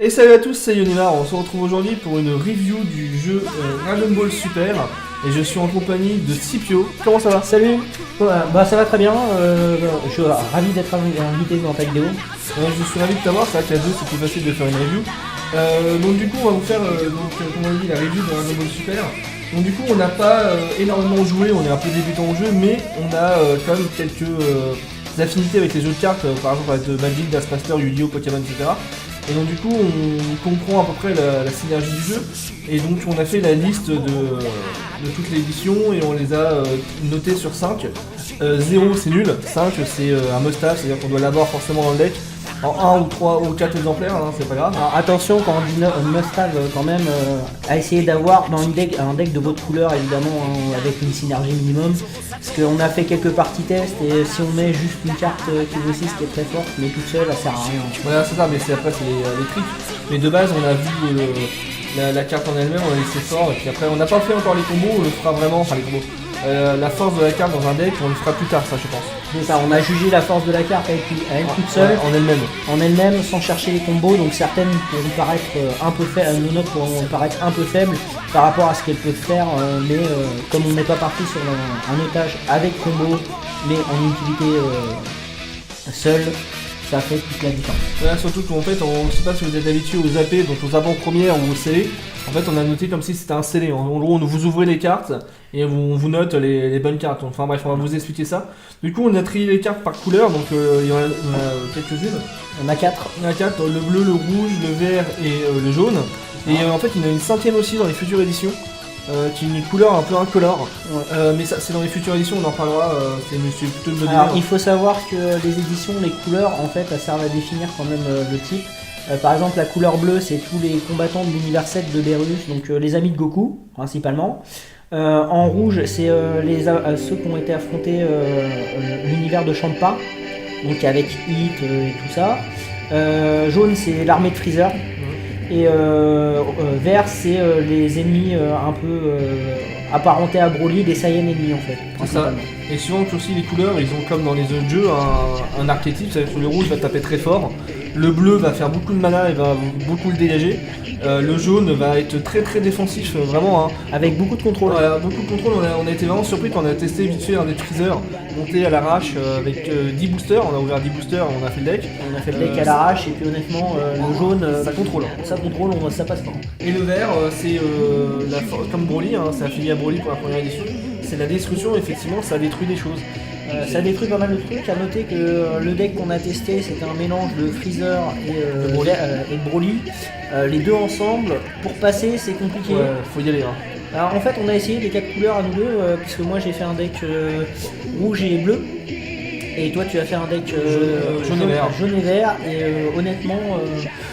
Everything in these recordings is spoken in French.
Et salut à tous, c'est Yonimar, on se retrouve aujourd'hui pour une review du jeu Dragon Ball Super. Et je suis en compagnie de Scipio. Comment ça va? Salut. Bah ça va très bien, je suis ravi d'être invité dans ta vidéo. Je suis ravi de t'avoir, c'est vrai qu'à deux c'est plus facile de faire une review. Donc du coup on va vous faire, comme on dit, la review de Dragon Ball Super. Donc du coup on n'a pas énormément joué, on est un peu débutant au jeu, mais on a quand même quelques affinités avec les jeux de cartes, par exemple avec Magic, Master, Yu-Gi-Oh, Pokémon, etc. Et donc du coup on comprend à peu près la synergie du jeu. Et donc on a fait la liste de toutes les éditions et on les a notées sur 5. 0 c'est nul, 5 c'est un must-have, c'est-à-dire qu'on doit l'avoir forcément dans le deck. En 1 ou 3 ou 4 exemplaires, hein, c'est pas grave. Alors, attention quand on dit must-have quand même, à essayer d'avoir dans un deck de votre couleur évidemment, hein, avec une synergie minimum. Parce qu'on a fait quelques parties tests et si on met juste une carte qui vaut 6 qui est très forte, mais toute seule, elle sert à rien. Voilà, c'est ça, mais après c'est les tricks. Mais de base on a vu la carte en elle-même, on a laissé fort, et puis après on n'a pas fait encore les combos, on le fera vraiment, enfin les combos. La force de la carte dans un deck, on le fera plus tard, ça je pense. C'est ça, on a jugé la force de la carte à elle toute seule, en elle-même, sans chercher les combos, donc certaines pourront paraître un peu faibles, nos notes pourront paraître un peu faibles par rapport à ce qu'elle peut faire, mais comme on n'est pas parti sur un otage avec combo, mais en utilité seule, ça fait toute la différence. Voilà, surtout qu'en fait, on ne sait pas si vous êtes habitué aux AP, donc aux avant-premières ou aux scellés. En fait, on a noté comme si c'était un scellé. En gros, vous ouvrez les cartes et on vous note les bonnes cartes. Enfin bref, on va vous expliquer ça. Du coup, on a trié les cartes par couleur, donc il y en a quelques-unes. On a 4. On a 4, le bleu, le rouge, le vert et le jaune. Et en fait, il y en a une cinquième aussi dans les futures éditions. Qui est une couleur un peu incolore, mais ça c'est dans les futures éditions, on en parlera, c'est plutôt de Alors il faut savoir que les éditions, les couleurs en fait elles servent à définir quand même le type. Par exemple la couleur bleue c'est tous les combattants de l'univers 7 de Beerus, donc les amis de Goku principalement. En rouge c'est ceux qui ont été affrontés l'univers de Champa, donc avec Hit et tout ça. Jaune c'est l'armée de Freezer. Et vert c'est les ennemis un peu apparentés à Broly, des Saiyans ennemis en fait. C'est ça. Et souvent aussi les couleurs, ils ont comme dans les autres jeux un archétype, c'est-à-dire que le rouge va taper très fort, le bleu va faire beaucoup de mana et va beaucoup le dégager, le jaune va être très très défensif, vraiment. Hein. Avec beaucoup de contrôle. Voilà, beaucoup de contrôle, on a été vraiment surpris quand on a testé vite fait un des freezers monté à l'arrache avec 10 boosters, on a ouvert 10 boosters, on a fait le deck. On a fait le deck à l'arrache et puis honnêtement le jaune ça contrôle. Ça contrôle, ça passe pas. Et le vert c'est comme Broly, hein, c'est affilié à Broly pour la première édition, c'est la destruction, effectivement ça détruit des choses. Ça détruit pas mal de trucs. À noter que le deck qu'on a testé c'était un mélange de Freezer et de Broly. Les deux ensemble, pour passer c'est compliqué. Ouais, faut y aller. Hein. Alors en fait on a essayé les 4 couleurs à nous deux, puisque moi j'ai fait un deck rouge et bleu. Et toi tu as fait un deck jaune et vert. Et honnêtement...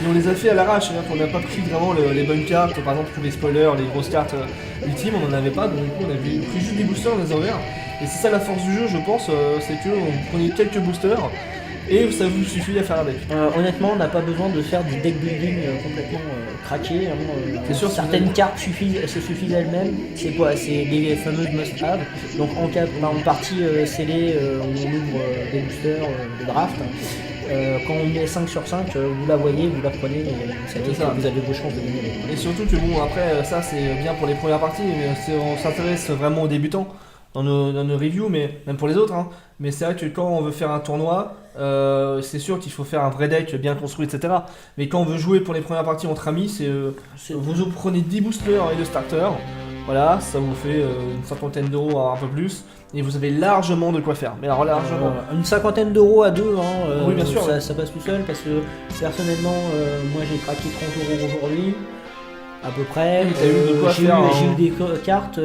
Et on les a fait à l'arrache, c'est-à-dire qu'on n'a pas pris vraiment les bonnes cartes, par exemple tous les spoilers, les grosses cartes ultimes, on n'en avait pas, donc du coup on a pris juste des boosters, on les a ouverts. Et c'est ça la force du jeu je pense, c'est que vous prenez quelques boosters et ça vous suffit à faire un deck. Honnêtement on n'a pas besoin de faire du deck building complètement craqué. C'est sûr, certaines cartes se suffisent elles-mêmes, c'est quoi? C'est les fameuses must-have. Donc en partie scellée, on ouvre des boosters, des drafts. Quand on met 5 sur 5, vous la voyez, vous la prenez et ça dit que vous avez vos chances de gagner. Et surtout que bon après ça c'est bien pour les premières parties, mais on s'intéresse vraiment aux débutants dans nos reviews, mais même pour les autres. Hein. Mais c'est vrai que quand on veut faire un tournoi, c'est sûr qu'il faut faire un vrai deck bien construit, etc. Mais quand on veut jouer pour les premières parties entre amis, vous prenez 10 boosters et 2 starters. Voilà, ça vous fait une cinquantaine d'euros un peu plus. Et vous avez largement de quoi faire. Mais alors largement. Une cinquantaine d'euros à deux, hein, oui, bien sûr. Ça passe tout seul parce que personnellement, moi j'ai craqué 30 euros aujourd'hui, à peu près. J'ai eu des cartes.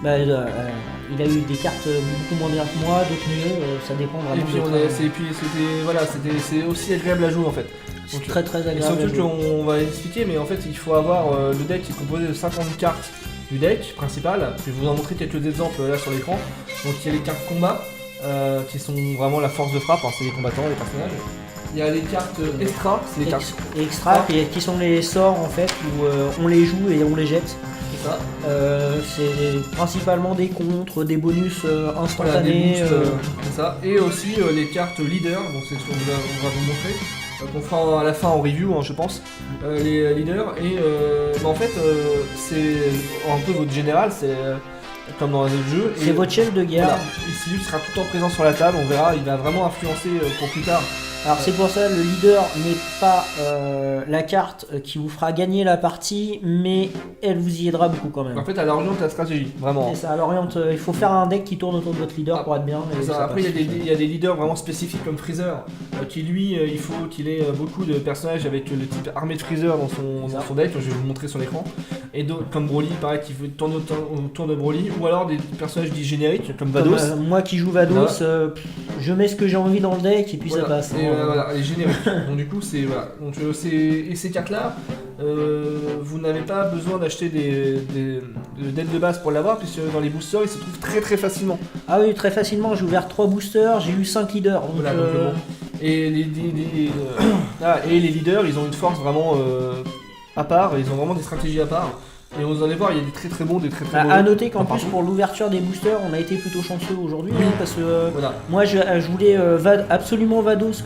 Il a eu des cartes beaucoup moins bien que moi, d'autres mieux, ça dépend vraiment. C'est aussi agréable à jouer en fait. C'est très agréable. Et surtout qu'on va expliquer, mais en fait il faut avoir le deck qui est composé de 50 cartes du deck principal. Je vais vous en montrer quelques exemples là sur l'écran. Donc il y a les cartes combat qui sont vraiment la force de frappe, hein, c'est les combattants, les personnages. Il y a les cartes extra, c'est les cartes extra qui sont les sorts en fait où on les joue et on les jette. C'est ça. C'est principalement des contres, des bonus instantanés. Voilà, c'est ça. Et aussi les cartes leader, donc c'est ce qu'on va vous montrer. qu'on fera à la fin en review, hein, je pense, les leaders. Et en fait, c'est un peu votre général, c'est comme dans un autre jeu. C'est votre chef de guerre. Voilà. Ici, il sera tout le temps présent sur la table, on verra, il va vraiment influencer pour plus tard. Alors c'est pour ça, le leader n'est pas la carte qui vous fera gagner la partie, mais elle vous y aidera beaucoup quand même. En fait, elle oriente la stratégie, vraiment. C'est ça, elle oriente, il faut faire un deck qui tourne autour de votre leader pour être bien. Après, il y a des leaders vraiment spécifiques comme Freezer, qui lui, il faut qu'il ait beaucoup de personnages avec le type armée de Freezer dans son deck, je vais vous montrer sur l'écran. Et d'autres comme Broly, pareil, qui veut tourner autour de Broly, ou alors des personnages dits génériques comme Vados. Moi qui joue Vados, je mets ce que j'ai envie dans le deck et puis ça passe. Voilà, les génériques. Donc du coup, c'est voilà. Donc et ces cartes-là, vous n'avez pas besoin d'acheter des decks de base pour l'avoir, puisque dans les boosters, ils se trouvent très très facilement. Ah oui, très facilement. J'ai ouvert 3 boosters, j'ai eu 5 leaders. Donc, voilà, donc bon. Et les leaders, ils ont une force vraiment à part. Ils ont vraiment des stratégies à part. Et vous allez voir, il y a des très très bons, des très très mauvais. À noter qu'en plus pour l'ouverture des boosters, on a été plutôt chanceux aujourd'hui, parce que moi je voulais absolument Vados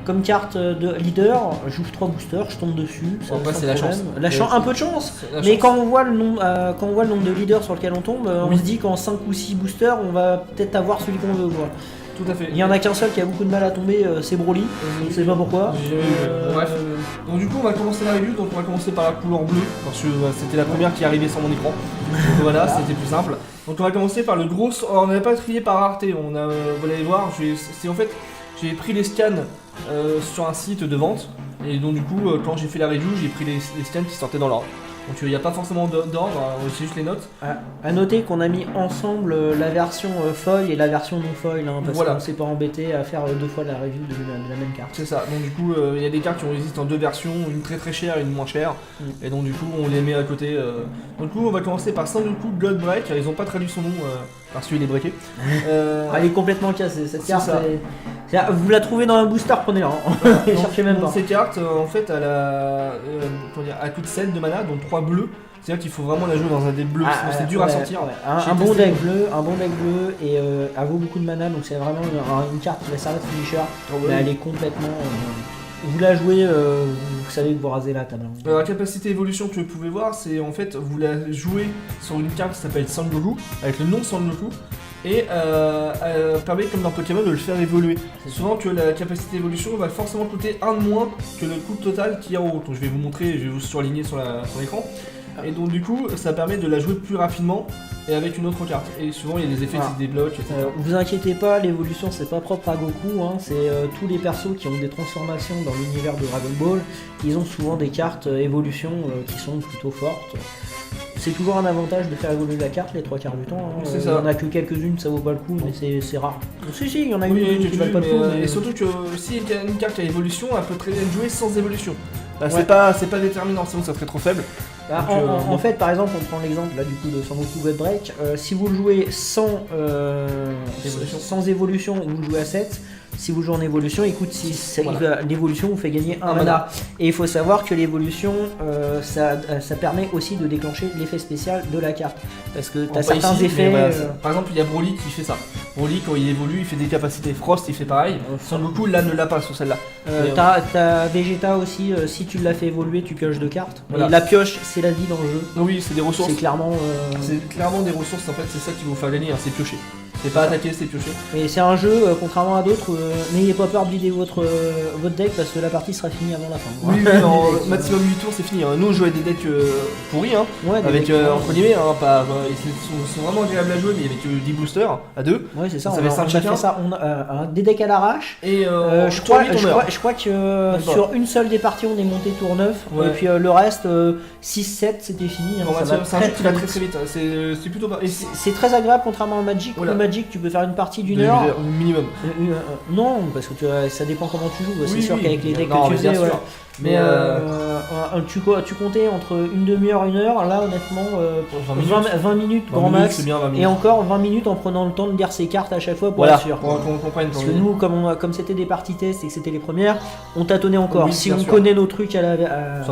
comme carte de leader. J'ouvre 3 boosters, je tombe dessus. C'est la chance. Un peu de chance. Mais quand on voit le nombre de leaders sur lequel on tombe, on se dit qu'en 5 ou 6 boosters, on va peut-être avoir celui qu'on veut. Quoi. Tout à fait. Il y en a qu'un seul qui a beaucoup de mal à tomber, c'est Broly. Je sais pas pourquoi. Bref. Donc du coup on va commencer la review, donc on va commencer par la couleur bleue, parce que c'était la première qui arrivait sur mon écran. Donc voilà, c'était plus simple. Donc on va commencer par le gros. Alors, on n'avait pas trié par rareté, vous allez voir, c'est en fait j'ai pris les scans sur un site de vente. Et donc du coup quand j'ai fait la review, j'ai pris les scans qui sortaient dans l'ordre. Donc il n'y a pas forcément d'ordre, c'est juste les notes. À noter qu'on a mis ensemble la version foil et la version non foil, parce qu'on s'est pas embêté à faire 2 fois la review de la même carte. C'est ça, donc du coup il y a des cartes qui existent en 2 versions, une très très chère et une moins chère. Et donc du coup on les met à côté. Donc du coup on va commencer par Sangoku God Break, ils n'ont pas traduit son nom parce qu'il est breaké. Elle est complètement cassée cette carte. Vous la trouvez dans un booster, prenez-la. Cherchez même pas. Ces cartes, en fait, elle a coût de 7 de mana, donc 3 bleus. C'est-à-dire qu'il faut vraiment la jouer dans un deck bleu, sinon c'est dur à sortir. Un bon deck bleu, et elle vaut beaucoup de mana, donc c'est vraiment une carte qui va servir de finisher. Mais elle est complètement. Vous la jouez, vous savez que vous rasez la table. La capacité évolution que vous pouvez voir, c'est en fait vous la jouez sur une carte qui s'appelle Sangoku, avec le nom Sangoku. Et elle permet, comme dans Pokémon, de le faire évoluer. C'est souvent que la capacité d'évolution va forcément coûter 1 de moins que le coût total qui est en haut. Donc je vais vous montrer, je vais vous surligner sur l'écran. Et donc du coup, ça permet de la jouer plus rapidement et avec une autre carte. Et souvent, il y a des effets qui se débloquent, etc. Vous inquiétez pas, l'évolution c'est pas propre à Goku, c'est tous les persos qui ont des transformations dans l'univers de Dragon Ball, ils ont souvent des cartes évolution qui sont plutôt fortes. C'est toujours un avantage de faire évoluer la carte les 3 quarts du temps. Il n'y en a que quelques-unes, ça vaut pas le coup, mais c'est rare. Si, il y en a une qui valent pas le coup. Et surtout que si il y a une carte qui a évolution, elle peut très bien jouer sans évolution. C'est pas déterminant, sinon ça serait trop faible. En fait, par exemple, on prend l'exemple là du coup de Sangoku God Break. Si vous le jouez sans évolution, vous le jouez à 7. Si vous jouez en évolution, il coûte 6. L'évolution vous fait gagner 1 mana. Et il faut savoir que l'évolution, ça permet aussi de déclencher l'effet spécial de la carte. Parce que tu as certains effets. Par exemple, il y a Broly qui fait ça. Broly, quand il évolue, il fait des capacités Frost, il fait pareil. Sangoku, là, ne l'a pas sur celle-là. T'as Vegeta aussi, si tu l'as fait évoluer, tu pioches 2 cartes. Et la pioche, c'est la vie dans le jeu. Oui, c'est des ressources. C'est clairement des ressources, en fait, c'est ça qui vous fait gagner, c'est piocher. C'est pas attaquer, c'est piocher. Et c'est un jeu, contrairement à d'autres, n'ayez pas peur de vider votre deck parce que la partie sera finie avant la fin. Oui, en maximum 8 tours c'est fini. Nous on joue avec des decks pourris, avec entre guillemets, ils sont vraiment agréables à jouer, mais avec 10 boosters à 2. Ouais, c'est ça, on avait 5 chacun. On a des decks à l'arrache. Et je crois que sur une seule des parties on est monté tour 9, et puis le reste, 6-7 c'était fini. C'est un jeu qui va très très vite, c'est plutôt pas. C'est très agréable contrairement à Magic. Magic, tu peux faire une partie d'1 heure. Minimum. Non, parce que ça dépend comment tu joues. C'est sûr qu'avec les decks que tu faisais, Mais tu comptais entre une demi-heure, une heure, là honnêtement, 20 minutes grand max, c'est bien 20 minutes. et encore 20 minutes en prenant le temps de lire ses cartes à chaque fois pour Voilà, être sûr. pour qu'on comprenne. Parce que nous, comme c'était des parties tests et que c'était les premières, on tâtonnait encore. Oui, Si bien on sûr. connaît nos trucs, ça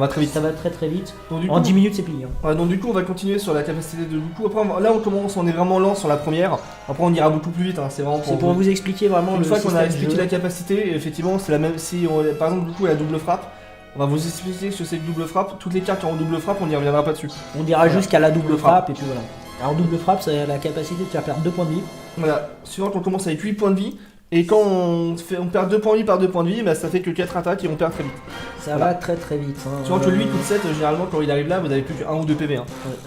va très vite. Ça va très très vite. Donc, du En coup, 10 minutes, c'est plié. Hein. donc du coup, on va continuer sur la capacité de Goku. Après, là, on est vraiment lent sur la première. Après, on ira beaucoup plus vite. Hein. C'est vraiment C'est pour vous expliquer vraiment Une fois qu'on a système expliqué de jeu. la capacité, effectivement, c'est la même. Si par exemple, Goku a la double frappe, on va vous expliquer ce que c'est que double frappe. Toutes les cartes qui ont double frappe, on n'y reviendra pas dessus. On dira Voilà. juste qu'à la double Double frappe et puis voilà. Alors double frappe, ça a la capacité de faire perdre 2 points de vie. Voilà. Suivant, on commence avec 8 points de vie. Et quand on perd 2 points de vie par 2 points de vie, bah, ça fait que 4 attaques et on perd très vite. Ça Voilà. va très très vite. Hein. Suivant que lui coûte 7, généralement, quand il arrive là, vous avez plus que 1 ou 2 PV. Hein.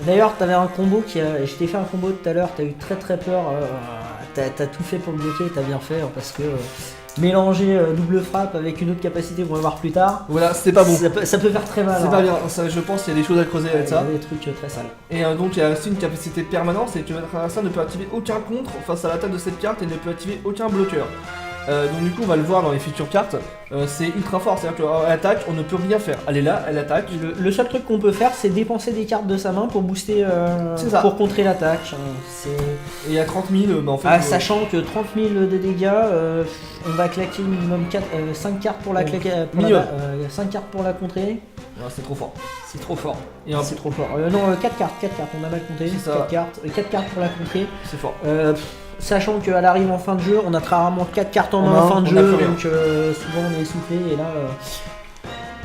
D'ailleurs, t'avais un combo je t'ai fait un combo tout à l'heure, t'as eu très très peur. T'as tout fait pour le bloquer, t'as bien fait, hein, parce que mélanger double frappe avec une autre capacité qu'on va voir plus tard, Voilà, c'était pas bon. ça peut faire très mal. C'est hein. pas bien. Ça, je pense qu'il y a des choses à creuser avec Il y ça. a des trucs très sales. Et donc il y a aussi une capacité permanente, c'est que votre adversaire ne peut activer aucun contre face à l'attaque de cette carte et ne peut activer aucun bloqueur. Donc du coup on va le voir dans les features cartes, c'est ultra fort, c'est-à-dire qu'elle attaque, on ne peut rien faire. Elle est là, elle attaque. Le seul truc qu'on peut faire, c'est dépenser des cartes de sa main pour booster, C'est ça. pour contrer l'attaque. Et il y a 30 000, bah en fait... Sachant que 30 000 de dégâts, on va claquer minimum 5 cartes pour la claquer, minimum. 5 cartes pour la contrer. c'est trop fort. C'est trop fort. Et un C'est trop fort. Non, 4 cartes, on a mal compté. C'est ça. 4 cartes pour la contrer. C'est fort. Sachant qu'elle arrive en fin de jeu, on a très rarement 4 cartes en main en fin de on a jeu, plus rien. donc souvent on est essoufflé et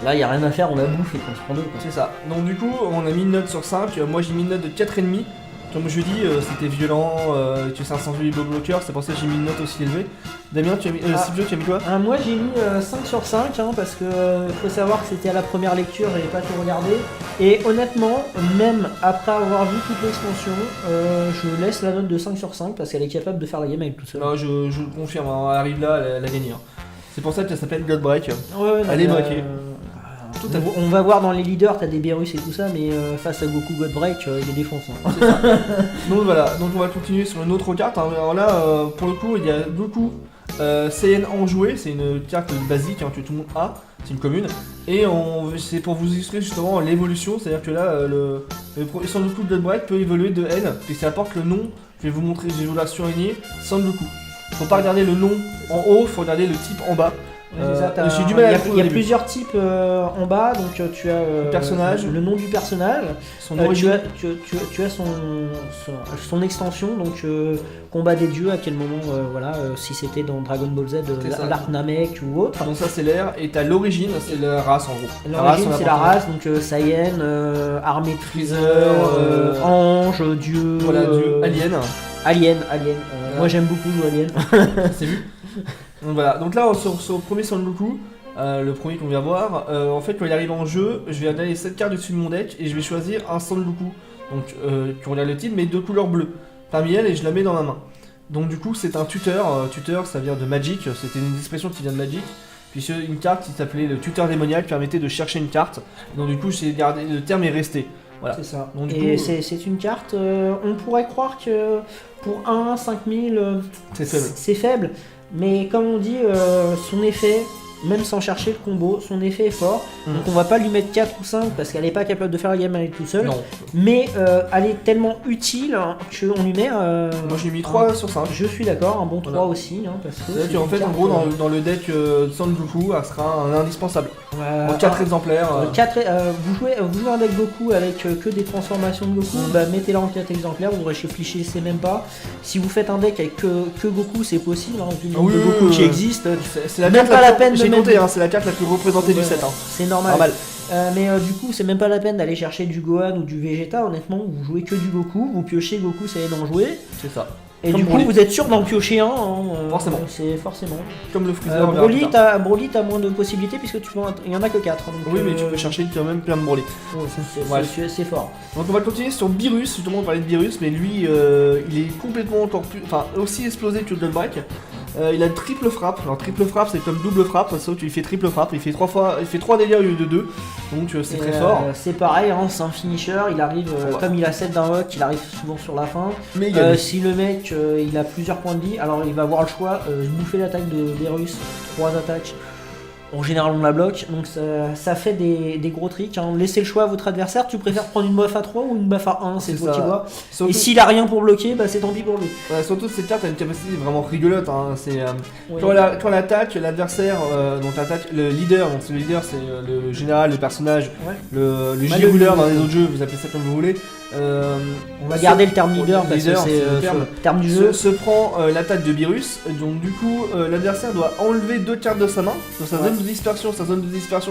là il n'y a rien à faire, on la bouffe et qu'on se prend deux. Quoi. C'est ça. Donc du coup on a mis une note sur 5, moi j'ai mis une note de 4,5. Comme je dis, c'était violent, tu sais, 500 bloqueur, c'est pour ça que j'ai mis une note aussi élevée. Damien, tu as mis... Sylvio, tu as mis quoi? Moi j'ai mis 5 sur 5 hein, parce que faut savoir que c'était à la première lecture, j'avais pas tout regardé. Et honnêtement, même après avoir vu toute l'extension, je laisse la note de 5 sur 5 parce qu'elle est capable de faire la game avec tout seul. Non, je le confirme, hein, elle arrive là, elle a gagné. Hein. C'est pour ça qu'elle s'appelle God Break. Ouais, Elle est braquée. Tout à fait. On va voir dans les leaders, t'as des Berus et tout ça, mais face à Goku God Break, il est défonce. Hein. Donc voilà, donc on va continuer sur une autre carte. Hein. Alors là, pour le coup, il y a Goku Saiyan enjoué, c'est une carte basique hein, que tout le monde a, c'est une commune. Et c'est pour vous illustrer justement l'évolution, c'est-à-dire que là, le Son Goku God Break peut évoluer de N, puis ça apporte le nom, je vais vous montrer, je vais vous la surligner, Son Goku. Faut pas regarder le nom en haut, faut regarder le type en bas. J'ai du mal à le trouver Il y au a début. plusieurs types en bas, donc tu as personnage. le nom du personnage, Son tu origine. as son extension, donc combat des dieux, à quel moment, si c'était dans Dragon Ball Z, C'est ça. l'Arc Namek ou autre. Donc ça c'est l'air, et t'as l'origine, c'est la race en gros. L'origine on c'est a la pas- race, donc Saiyan, armée de Freezer, Freezer, ange, dieu, Voilà, dieu, alien. Alien. Moi Ouais. j'aime beaucoup jouer Alien. C'est vu. Donc voilà, donc là sur le premier Son Goku, le premier qu'on vient voir, en fait quand il arrive en jeu, je vais regarder les 7 cartes dessus de mon deck et je vais choisir un Son Goku, donc qui regarde le titre mais de couleur bleue, parmi elles et je la mets dans ma main. Donc du coup c'est un tuteur, tuteur ça vient de Magic, c'était une expression qui vient de Magic, puis une carte qui s'appelait le tuteur démoniaque permettait de chercher une carte, donc du coup j'ai gardé, le terme est resté. Voilà. C'est ça. Donc, du Et coup, c'est une carte, on pourrait croire que pour 1, 5000, C'est faible. c'est faible. Mais comme on dit, son effet, même sans chercher le combo, son effet est fort. Mhm. Donc on va pas lui mettre 4 ou 5 parce qu'elle n'est pas capable de faire la game avec tout seul. Non, Mais elle est tellement utile qu'on lui met... moi j'ai mis 3 sur 5. Je suis d'accord, un bon 3 Voilà. aussi. Hein, parce que C'est-à-dire c'est qu'en une fait, en carte, gros, dans le deck Son Goku, elle sera un indispensable. En 4 exemplaires. Vous jouez avec Goku avec que des transformations de Goku, bah mettez-la en 4 exemplaires, vous réfléchissez même pas. Si vous faites un deck avec que Goku, c'est possible, hein, vu le nombre Oui, de oui, Goku oui, qui oui. existe, C'est la même carte pas la peine de J'ai mettre- noté, hein, c'est la carte la plus représentée du Ouais, set. Hein. c'est normal. Normal. Mais du coup, c'est même pas la peine d'aller chercher du Gohan ou du Vegeta, honnêtement, vous jouez que du Goku, vous piochez Goku, ça aide d'en jouer. C'est ça. Et Comme du coup, Broly. vous êtes sûr d'en piocher un. Hein, Forcément. C'est forcément. Comme le Freezer. on verra plus Broly, t'as moins de possibilités puisque il y en a que 4. Oui, mais tu peux chercher quand même plein de Broly. C'est fort. Donc on va continuer sur Beerus, justement on parlait de Beerus, mais lui il est complètement encore plus, enfin aussi explosé que God Break. Il a une triple frappe, alors triple frappe c'est comme double frappe, sauf qu'il fait triple frappe, il fait 3 dégâts au lieu de 2, donc c'est très fort. C'est pareil, hein, c'est un finisher, il arrive, Ouais. comme il a 7 d'un hock, il arrive souvent sur la fin. Mais il gagne. Si le mec il a plusieurs points de vie, alors il va avoir le choix, bouffer l'attaque de Beerus, 3 attaques. En général, on la bloque, donc ça fait des gros tricks. Hein. Laissez le choix à votre adversaire. Tu préfères prendre une buff à 3 ou une buff à 1, c'est toi qui vois. Surtout... Et s'il a rien pour bloquer, bah c'est tant pis pour lui. Surtout cette carte a une capacité vraiment rigolote. Hein. C'est Oui. quand elle attaque, l'adversaire, donc attaque le leader. Donc le leader, c'est le général, le personnage, Ouais. le J-Ruler dans les autres jeux. Vous appelez ça comme vous voulez. On va garder le terme leader parce que c'est le terme du jeu. Se prend l'attaque de Beerus, donc du coup l'adversaire doit enlever 2 cartes de sa main. Dans sa zone de dispersion,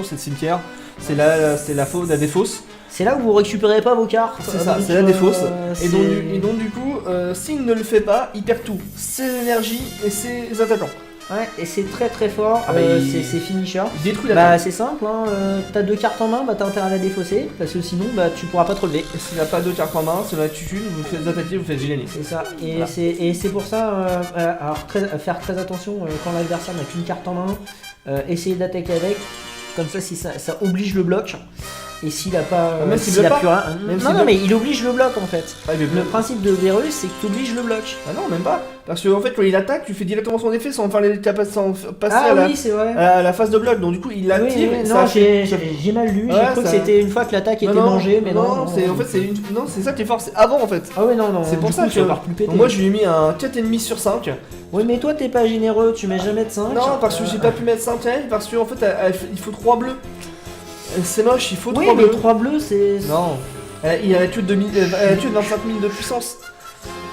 c'est le cimetière, c'est la défausse. C'est là où vous récupérez pas vos cartes. C'est ça, c'est la défausse. Et donc du coup, s'il ne le fait pas, il perd tout, ses énergies et ses attaquants. Ouais, et c'est très très fort, c'est finisher. Il détruit la Bah c'est simple, hein, t'as 2 cartes en main, bah t'as intérêt à la défausser, parce que sinon bah tu pourras pas te relever. S'il n'a pas 2 cartes en main, c'est la tutune, vous faites attaquer, vous faites gagner. C'est ça, et Voilà. c'est pour ça, alors faire très attention quand l'adversaire n'a qu'une carte en main, essayer d'attaquer avec, comme ça si ça oblige le bloc. Et s'il a pas, Même s'il s'il veut a pas. plus rien, Même s'il non veut- mais il oblige le bloc en fait. Ah, mais Le principe de Verus c'est que tu obliges le bloc. Ah non, même pas. Parce que en fait, quand il attaque, tu fais directement son effet sans faire les sans passer Ah à, la, oui c'est vrai. à la phase de bloc. Donc du coup, il l'active. Oui, et non, ça fait- j'ai mal lu, j'ai Ouais, cru que ça- c'était une fois que l'attaque était mangée, mais non. c'est en fait non, c'est ça qui est fort, c'est avant en fait. Ah ouais non, C'est pour du ça coup, que tu vas plus péter. donc moi je lui ai mis un 4,5 sur 5. Oui mais toi t'es pas généreux, tu mets jamais de 5. Non, parce que j'ai pas pu mettre 5 parce qu'en fait il faut 3 bleus. C'est moche, il faut 3 Oui mais bleus. 3 bleus c'est... Non. Il a tué de 25 000 de puissance.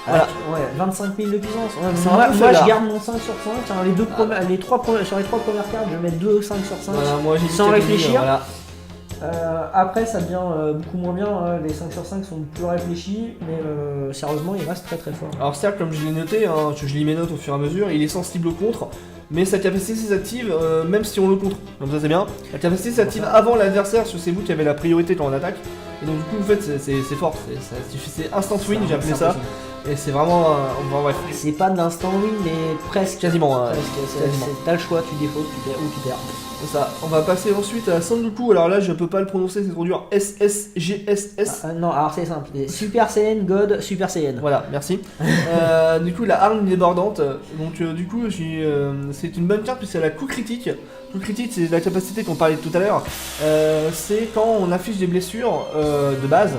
Voilà. Ouais, 25 000 de puissance. Ouais, C'est moi un peu moi, faible, je garde mon 5 sur 5. Hein, sur les 3 premières cartes, je mets 2 5 sur 5. Voilà, moi j'ai dit Sans 4,5, réfléchir. Voilà. Après, ça devient beaucoup moins bien. Hein. Les 5 sur 5 sont plus réfléchis, mais sérieusement, il reste très très fort. Alors certes, comme je l'ai noté, hein, je lis mes notes au fur et à mesure, il est sensible au contre, mais sa capacité s'active même si on le contre. Donc ça c'est bien. La capacité s'active avant l'adversaire, parce que c'est vous qui avez la priorité quand on attaque. Et donc du coup, en fait, c'est fort. C'est instant win, j'ai appelé ça. Et c'est vraiment... bref. C'est pas de l'instant win, mais presque. Quasiment. Quasiment. T'as le choix, tu défautes, tu perds. C'est ça. On va passer ensuite à Sangoku. Alors là, je peux pas le prononcer, c'est trop dur. SSGSS. Non, alors c'est simple. Super Saiyan, God, Super Saiyan. Voilà, merci. Du coup, la arme débordante. Donc, du coup, c'est une bonne carte puisqu'elle a la coup critique. Coup critique, c'est la capacité qu'on parlait tout à l'heure. C'est quand on affiche des blessures de base,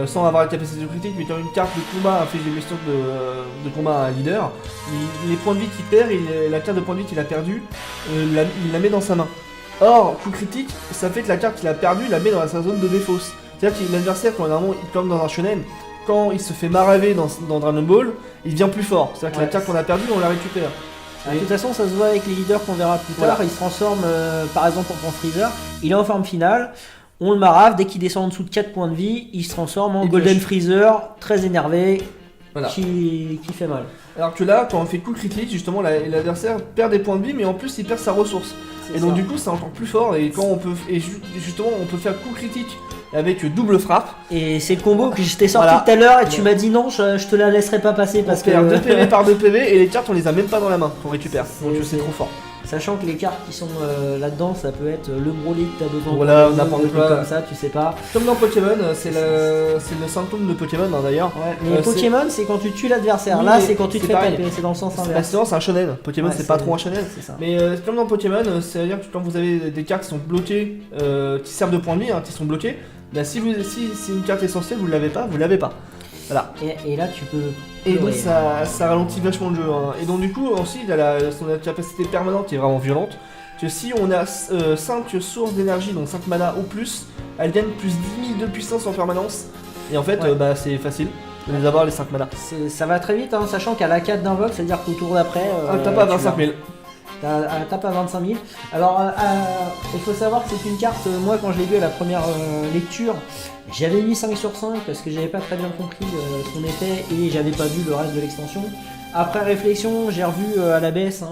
sans avoir la capacité de critique, mais quand une carte de combat affiche des blessures de combat à un leader, les points de vie qu'il perd, la carte de points de vie qu'il a perdu, il la met dans sa main. Or, coup critique, ça fait que la carte qu'il a perdue, il la met dans sa zone de défausse. C'est-à-dire que l'adversaire, quand normalement, comme dans un shonen, quand il se fait maraver dans Dragon Ball, il devient plus fort. C'est-à-dire que la carte qu'on a perdue, on la récupère. De toute façon, ça se voit avec les leaders qu'on verra plus tard. Il se transforme, par exemple, en Freezer. Il est en forme finale. On le marave. Dès qu'il descend en dessous de 4 points de vie, il se transforme en Golden Freezer, très énervé, Voilà. qui fait mal. Alors que là, quand on fait coup critique, justement, l'adversaire perd des points de vie, mais en plus, il perd sa ressource. Et donc, du coup, c'est encore plus fort. Et quand on peut, justement, on peut faire coup critique avec double frappe. Et c'est le combo que je t'ai sorti Voilà. tout à l'heure et tu m'as dit non, je te la laisserai pas passer parce Parce que. 2 PV par 2 PV et les cartes, on les a même pas dans la main qu'on récupère. Donc, c'est trop fort. Sachant que les cartes qui sont là-dedans, ça peut être le Broly que t'as besoin. Voilà, de n'importe des trucs quoi. comme ça, tu sais pas. Comme dans Pokémon, c'est le symptôme de Pokémon hein, d'ailleurs. Ouais, mais Pokémon, c'est quand tu tues l'adversaire. Oui, Là, mais c'est quand tu te c'est fais pareil. taper. C'est dans le sens Bah, inverse. c'est un shonen. Pokémon, Ouais, c'est pas c'est- trop un shonen. C'est ça. Mais comme dans Pokémon, c'est-à-dire que quand vous avez des cartes qui sont bloquées, qui servent de point de vie, hein, qui sont bloquées, bah, si une carte essentielle, vous l'avez pas, vous l'avez pas. Voilà. Et là, tu peux. Et donc pleurer. ça ralentit vachement le jeu. Hein. Et donc du coup, ensuite, elle a son capacité permanente qui est vraiment violente. Que si on a 5 sources d'énergie, donc 5 mana ou plus, elle gagne plus 10 000 de puissance en permanence. Et en fait, Ouais. bah, c'est facile de les avoir les 5 mana. Ça va très vite, hein, sachant qu'à la 4 d'invoque, c'est-à-dire qu'au tour d'après. Tape à 25 000. Tape à 25 000. Alors, il faut savoir que c'est une carte, moi quand je l'ai vue à la première lecture, j'avais mis 5 sur 5 parce que j'avais pas très bien compris son effet et j'avais pas vu le reste de l'extension. Après réflexion, j'ai revu à la baisse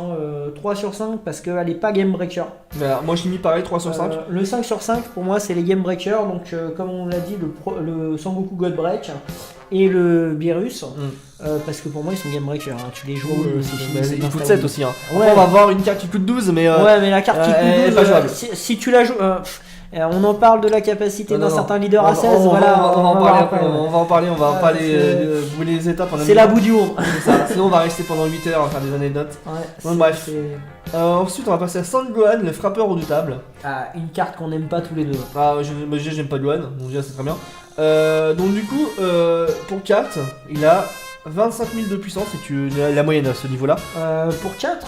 3 sur 5 parce qu'elle est pas game breaker. Voilà, moi j'ai mis pareil 3 sur 5. Le 5 sur 5 pour moi c'est les game breakers, donc comme on l'a dit, le Sangoku God Break et le Beerus, parce que pour moi ils sont game breakers, hein. Tu les joues, c'est fini. Mais c'est il coûte installé. 7 aussi. Hein. Ouais. Après, on va voir une carte qui coûte 12, mais Ouais, mais la carte qui elle est coûte pas 12, jouable. si tu la joues. On en parle de la capacité d'un Non. certain leader à 16, on voilà. va en voir parler après. après, on va en parler, on va Ouais, pas c'est- vous les étapes. C'est la bout du monde. C'est ça, sinon on va rester pendant 8 heures à faire des anecdotes. Ouais, bref. c'est- Ensuite, on va passer à Sandgohan, le frappeur redoutable. Ah, une carte qu'on n'aime pas tous les deux. Déjà, j'aime pas Gohan, donc déjà c'est très bien. Donc du coup, pour 4, il a 25 000 de puissance, et la moyenne à ce niveau-là. Pour 4,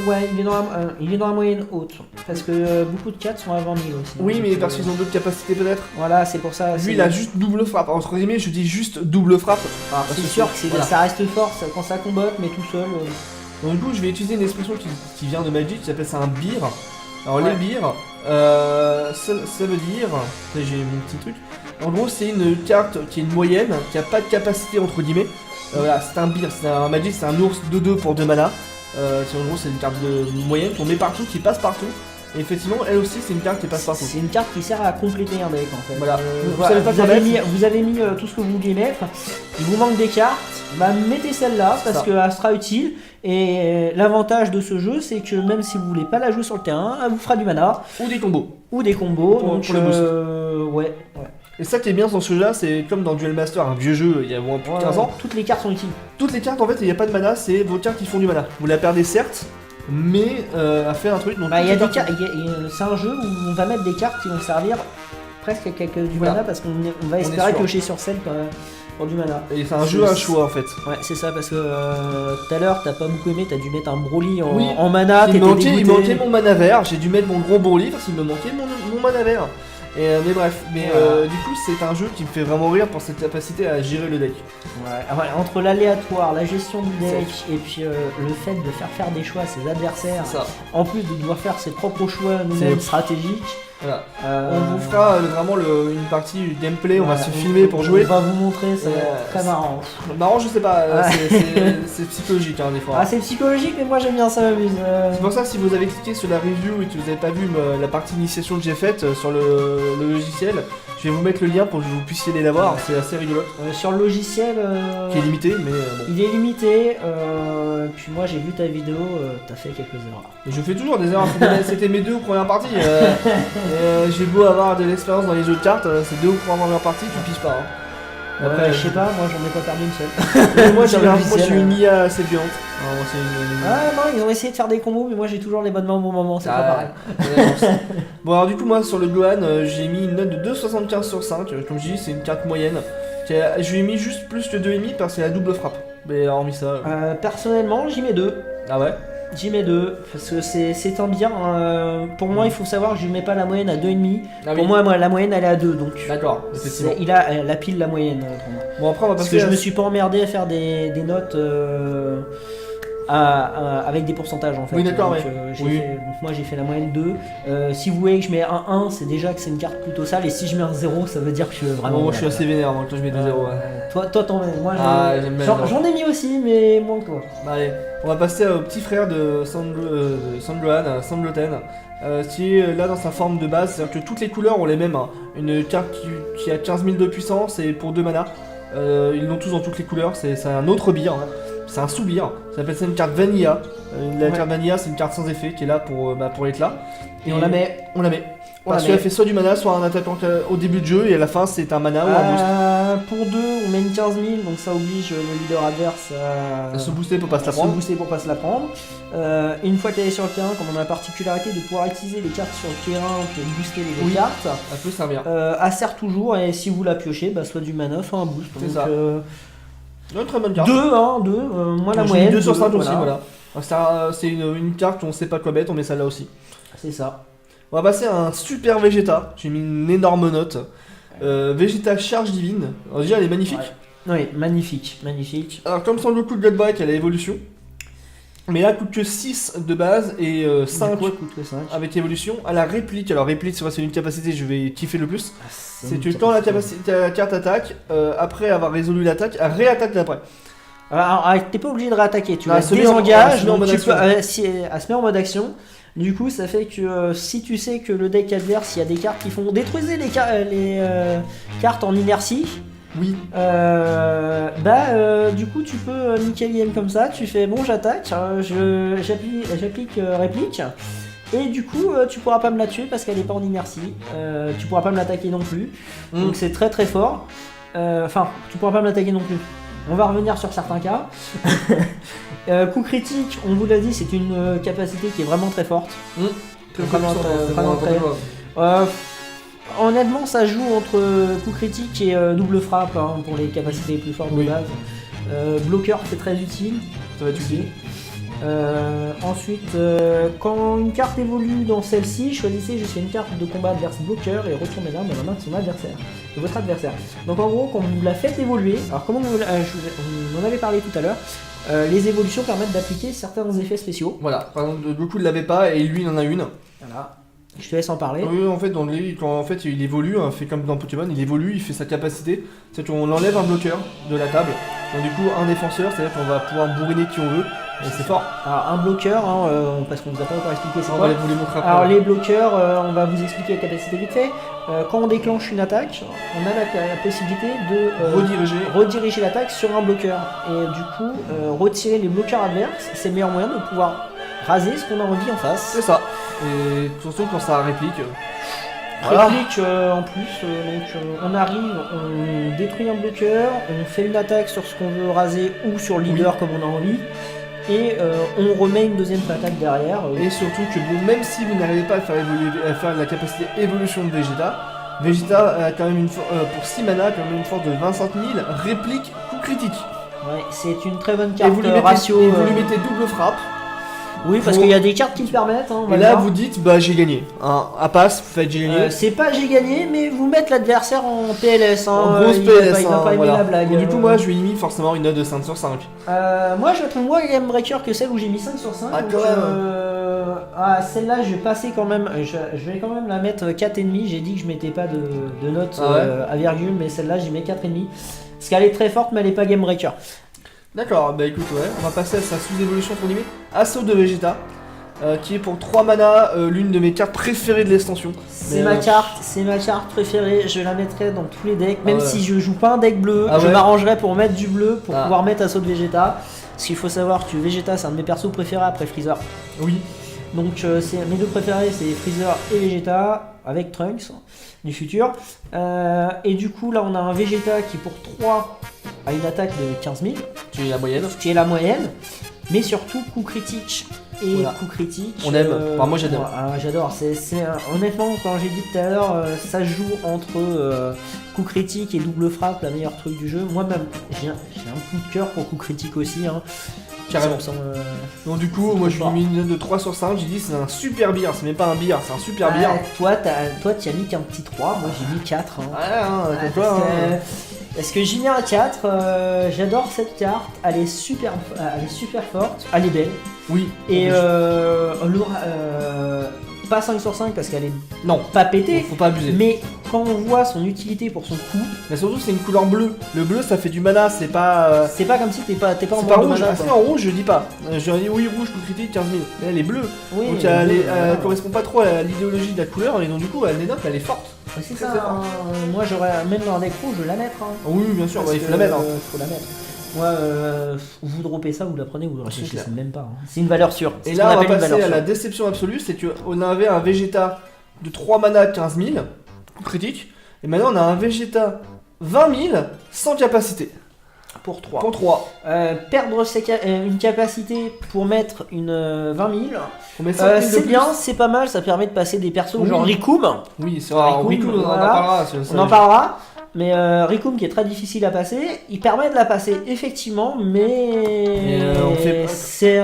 ouais, il est dans la moyenne haute. Parce que beaucoup de 4 sont à 20 000 aussi. Oui, Donc, mais parce qu'ils ont d'autres capacités peut-être. Voilà, c'est pour ça. Lui, il a juste double frappe. Entre guillemets, je dis juste double frappe. Alors, c'est que sûr que voilà. ça reste fort quand ça combatte, mais tout seul. Donc du coup, je vais utiliser une expression qui vient de Magic, qui s'appelle ça un beer. Alors Ouais. les beers, ça veut dire, là, j'ai mon petit truc. En gros, c'est une carte qui est une moyenne, qui a pas de capacité entre guillemets. Voilà, c'est un beer, c'est un Magic, c'est un ours 2-2 pour 2 mana. En gros, c'est une carte de moyenne qu'on met partout, qui passe partout. Et effectivement, elle aussi, c'est une carte qui passe partout. C'est une carte qui sert à compléter un deck en fait. Voilà. Vous Voilà, savez pas vous, quoi avez mettre. mis, vous avez mis tout ce que vous vouliez mettre. Il vous manque des cartes. Bah, mettez celle-là C'est parce ça. qu'elle sera utile. Et l'avantage de ce jeu, c'est que même si vous voulez pas la jouer sur le terrain, elle vous fera du mana Ou des combos. ou des combos. Pour donc, le boost. ouais. Et ça qui est bien dans ce jeu-là, c'est comme dans Duel Master, un vieux jeu il y a moins plus de 15 ans. Toutes les cartes sont utiles. Toutes les cartes en fait, il n'y a pas de mana, c'est vos cartes qui font du mana. Vous la perdez certes, mais à faire un truc. Donc Bah, il y a toutes des les cartes. C'est un jeu où on va mettre des cartes qui vont servir presque avec du Voilà. mana parce qu'on va est espérer sûr. piocher sur celle pour du mana. Et c'est un jeu à choix en fait. Ouais, c'est ça parce que tout à l'heure t'as pas beaucoup aimé, t'as dû mettre un Broly Oui. en mana, Il t'étais manquait dégoûté. mon mana vert, j'ai dû mettre mon gros bourli parce qu'il me manquait mon mana vert. Mais bref, Voilà. du coup c'est un jeu qui me fait vraiment rire pour cette capacité à gérer le deck. Ouais, entre l'aléatoire, la gestion du deck et puis le fait de faire des choix à ses adversaires, C'est ça. en plus de devoir faire ses propres choix nous-mêmes stratégiques. Voilà. euh, On vous fera vraiment une partie du gameplay, on va ouais, se filmer pour jouer. On va vous montrer, ça va Ouais, être très marrant. Marrant, je sais pas, Ouais. c'est psychologique hein, des fois. Ah, c'est psychologique, mais moi j'aime bien, ça m'amuse. C'est pour ça si vous avez cliqué sur la review et que vous n'avez pas vu la partie initiation que j'ai faite sur le logiciel, je vais vous mettre le lien pour que vous puissiez aller la voir, c'est assez rigolo. Sur le logiciel, Qui est limité, mais bon. il est limité. Puis moi j'ai vu ta vidéo, t'as fait quelques erreurs. Et je fais toujours des erreurs, c'était mes 2 premières parties. J'ai beau avoir de l'expérience dans les jeux de cartes, c'est 2 ou 3 premières parties, tu piges pas. Hein. Après, Je sais pas, moi j'en ai pas perdu une seule. moi, sur j'ai le moi, logiciel. je suis une IA assez violente. Alors, moi, c'est Ah non, ils ont essayé de faire des combos, mais moi j'ai toujours les bonnes mains au bon moment, c'est pas pareil. Bon, alors du coup, moi sur le Gohan, j'ai mis une note de 2,75 sur 5. Comme je dis, c'est une carte moyenne. Je lui ai mis juste plus que 2,5 parce que c'est la double frappe. Mais hormis ça. Personnellement, j'y mets 2. Ah ouais? J'y mets 2, parce que c'est un bien. Pour moi, il faut savoir que je mets pas la moyenne à 2,5. Ah Pour moi, la moyenne elle est à 2, donc. D'accord, effectivement. Il a la pile la moyenne pour moi. Bon, après, on va Parce passer que je à- me suis pas emmerdé à faire des notes avec des pourcentages en fait. Oui, d'accord, donc, ouais. donc moi j'ai fait la moyenne 2. Si vous voyez que je mets un 1, c'est déjà que c'est une carte plutôt sale. Et si je mets un 0, ça veut dire que je suis vraiment. Bon, moi, je suis merde. assez vénère, moi, quand je mets des 0. Ouais. Toi t'en mets. Moi Ah, j'aime bien, j'en ai mis aussi, mais moins que toi. Allez, on va passer au petit frère de Sandgohan, Sandloten, qui est là dans sa forme de base, c'est-à-dire que toutes les couleurs ont les mêmes. Hein. Une carte qui a 15 000 de puissance et pour 2 mana. Ils l'ont tous dans toutes les couleurs, c'est un autre beer, hein. C'est un sous-beer, ça s'appelle ça une carte Vanilla. La Ouais. carte Vanilla, c'est une carte sans effet qui est là pour être là. Et on la met. On la met. On Parce la met. qu'elle fait soit du mana, soit un attaquant au début de jeu et à la fin c'est un mana ou un boost. Pour 2, on met une 15 000, donc ça oblige le leader adverse À se booster pour pas se la se prendre. booster pour pas se la prendre. Une fois qu'elle est sur le terrain, comme on a la particularité de pouvoir utiliser les cartes sur le terrain pour booster les autres Oui. cartes, Elle peut servir. elle sert toujours et si vous la piochez, bah, soit du mana, soit un boost. C'est Donc, ça. Une très bonne carte. 2, hein, 2, moi la J'ai mis moyenne. 2 sur 5 deux, aussi, voilà. C'est une carte où on sait pas quoi mettre, on met celle-là aussi. C'est ça. On va passer à un super Vegeta. J'ai mis une énorme note. Vegeta Charge Divine. Alors déjà, elle est magnifique. Oui, magnifique, magnifique. Alors, comme son Goku de God Break, elle a évolution. Mais là, elle coûte que 6 de base et 5 Du coup, elle coûte que 5. avec évolution. À la réplique, alors réplique, c'est une capacité que je vais kiffer le plus. C'est une que quand la carte attaque, après avoir résolu l'attaque, elle réattaque d'après. Alors, t'es pas obligé de réattaquer, tu Ah, la elle se met en- elle désengages, se met en donc mode tu action. peux, elle se met en mode action. Du coup, ça fait que si tu sais que le deck adverse, il y a des cartes qui font détruisez les cartes en inertie, Oui. du coup, tu peux niquer le game comme ça. Tu fais bon, j'attaque, j'applique réplique. Et du coup, tu pourras pas me la tuer parce qu'elle est pas en inertie. Tu pourras pas me l'attaquer non plus. Donc c'est très très fort. Enfin, tu pourras pas me l'attaquer non plus. On va revenir sur certains cas. Coup critique, on vous l'a dit, c'est une capacité qui est vraiment très forte. Honnêtement, ça joue entre coup critique et double frappe hein, pour les capacités les plus fortes de base. Bloqueur, c'est très utile. Ça va être utile. Ensuite, quand une carte évolue dans celle-ci, choisissez juste une carte de combat adverse bloqueur et retournez l'arme dans la main de son adversaire, de votre adversaire. Donc en gros, quand vous la faites évoluer, alors comment on en avait parlé tout à l'heure, les évolutions permettent d'appliquer certains effets spéciaux. Voilà, par exemple, Goku ne l'avait pas et lui il en a une. Voilà. Je te laisse en parler. Oui, en fait, quand il évolue, hein, fait comme dans Pokémon, il évolue, il fait sa capacité. C'est-à-dire qu'on enlève un bloqueur de la table. Donc du coup, un défenseur, c'est-à-dire qu'on va pouvoir bourriner qui on veut. Et c'est fort. Alors un bloqueur, hein, parce qu'on nous a pas encore expliqué c'est On quoi. va vous les montrer après. Alors les bloqueurs, on va vous expliquer la capacité vite fait. Quand on déclenche une attaque, on a la possibilité de rediriger l'attaque sur un bloqueur. Et du coup, retirer les bloqueurs adverses, c'est le meilleur moyen de pouvoir raser ce qu'on a envie en face. C'est ça. Et surtout quand ça réplique. Voilà. Réplique en plus, on arrive, on détruit un bloqueur, on fait une attaque sur ce qu'on veut raser ou sur le leader comme on a envie. Et on remet une deuxième attaque derrière. Et surtout que bon, même si vous n'arrivez pas à faire la capacité évolution de Vegeta a quand même pour 6 mana quand même une force de 25 000 réplique coup critique. Ouais, c'est une très bonne carte et vous lui mettez, ratio. Et vous lui mettez double frappe. Oui, parce qu'il y a des cartes qui le permettent. Hein, et là, vous dites, bah j'ai gagné. Hein, à passe, vous faites j'ai gagné. C'est pas j'ai gagné, mais vous mettez l'adversaire en PLS. Hein, en grosse PLS. Il va pas aimer la blague. Et du coup, moi, je lui ai mis forcément une note de 5 sur 5. Moi, je trouve moins Game Breaker que celle où j'ai mis 5 sur 5. Ah, donc, quand même. Celle-là, je vais passer quand même. Je vais quand même la mettre 4,5. J'ai dit que je mettais pas de note à virgule, mais celle-là, j'y mets 4,5. Parce qu'elle est très forte, mais elle est pas Game Breaker. D'accord, bah écoute, ouais. On va passer à sa sous-évolution pour animé. Assaut de Vegeta. Qui est pour 3 mana, l'une de mes cartes préférées de l'extension. C'est ma carte préférée, je la mettrai dans tous les decks, même si je joue pas un deck bleu, je m'arrangerai pour mettre du bleu pour pouvoir mettre Assaut de Vegeta. Parce qu'il faut savoir que Vegeta c'est un de mes persos préférés après Freezer. Oui. Donc mes deux préférés c'est Freezer et Vegeta, avec Trunks du futur. Et du coup là on a un Vegeta qui pour 3 a une attaque de 15 000. Qui est la moyenne. Mais surtout coup critique. Et coup critique. On aime. Enfin, moi j'adore. J'adore. Honnêtement, quand j'ai dit tout à l'heure, ça joue entre coup critique et double frappe, la meilleure truc du jeu. Moi-même, j'ai un coup de cœur pour coup critique aussi. Hein. Carrément. Donc du coup, moi je lui ai mis une note de 3 sur 5. J'ai dit c'est un super beer. C'est même pas un beer, c'est un super beer. Toi, tu as mis qu'un petit 3. Moi j'ai mis 4. Hein. Parce que j'y mets un 4, j'adore cette carte, elle est super forte, elle est belle. Oui. Et pas 5 sur 5 parce qu'elle est pas pétée. Faut pas abuser. Mais quand on voit son utilité pour son coup. Mais surtout c'est une couleur bleue. Le bleu ça fait du mana, c'est pas. C'est pas comme si t'es pas en pas rouge. En rouge je dis pas. J'aurais dit oui rouge coup critique 15 000. Mais elle est bleue. Oui, donc elle correspond pas trop à l'idéologie de la couleur et donc du coup elle est forte. C'est ça. Moi j'aurais même dans un deck rouge je vais la mettre. Hein. Oui bien sûr, il faut la mettre. Faut la mettre. Moi, vous droppez ça, vous la prenez, vous le réfléchissez même pas. Hein. C'est une valeur sûre. Et là, on va passer à la déception absolue, c'est qu'on avait un Vegeta de 3 mana 15 000, critique, et maintenant on a un Vegeta 20 000 sans capacité. Pour 3. Perdre une capacité pour mettre une 20 000, c'est bien, c'est pas mal, ça permet de passer des persos genre Rikum. Oui, c'est vrai, Rikum, on en parlera. On en parlera. Mais Rikum qui est très difficile à passer, il permet de la passer effectivement, mais c'est...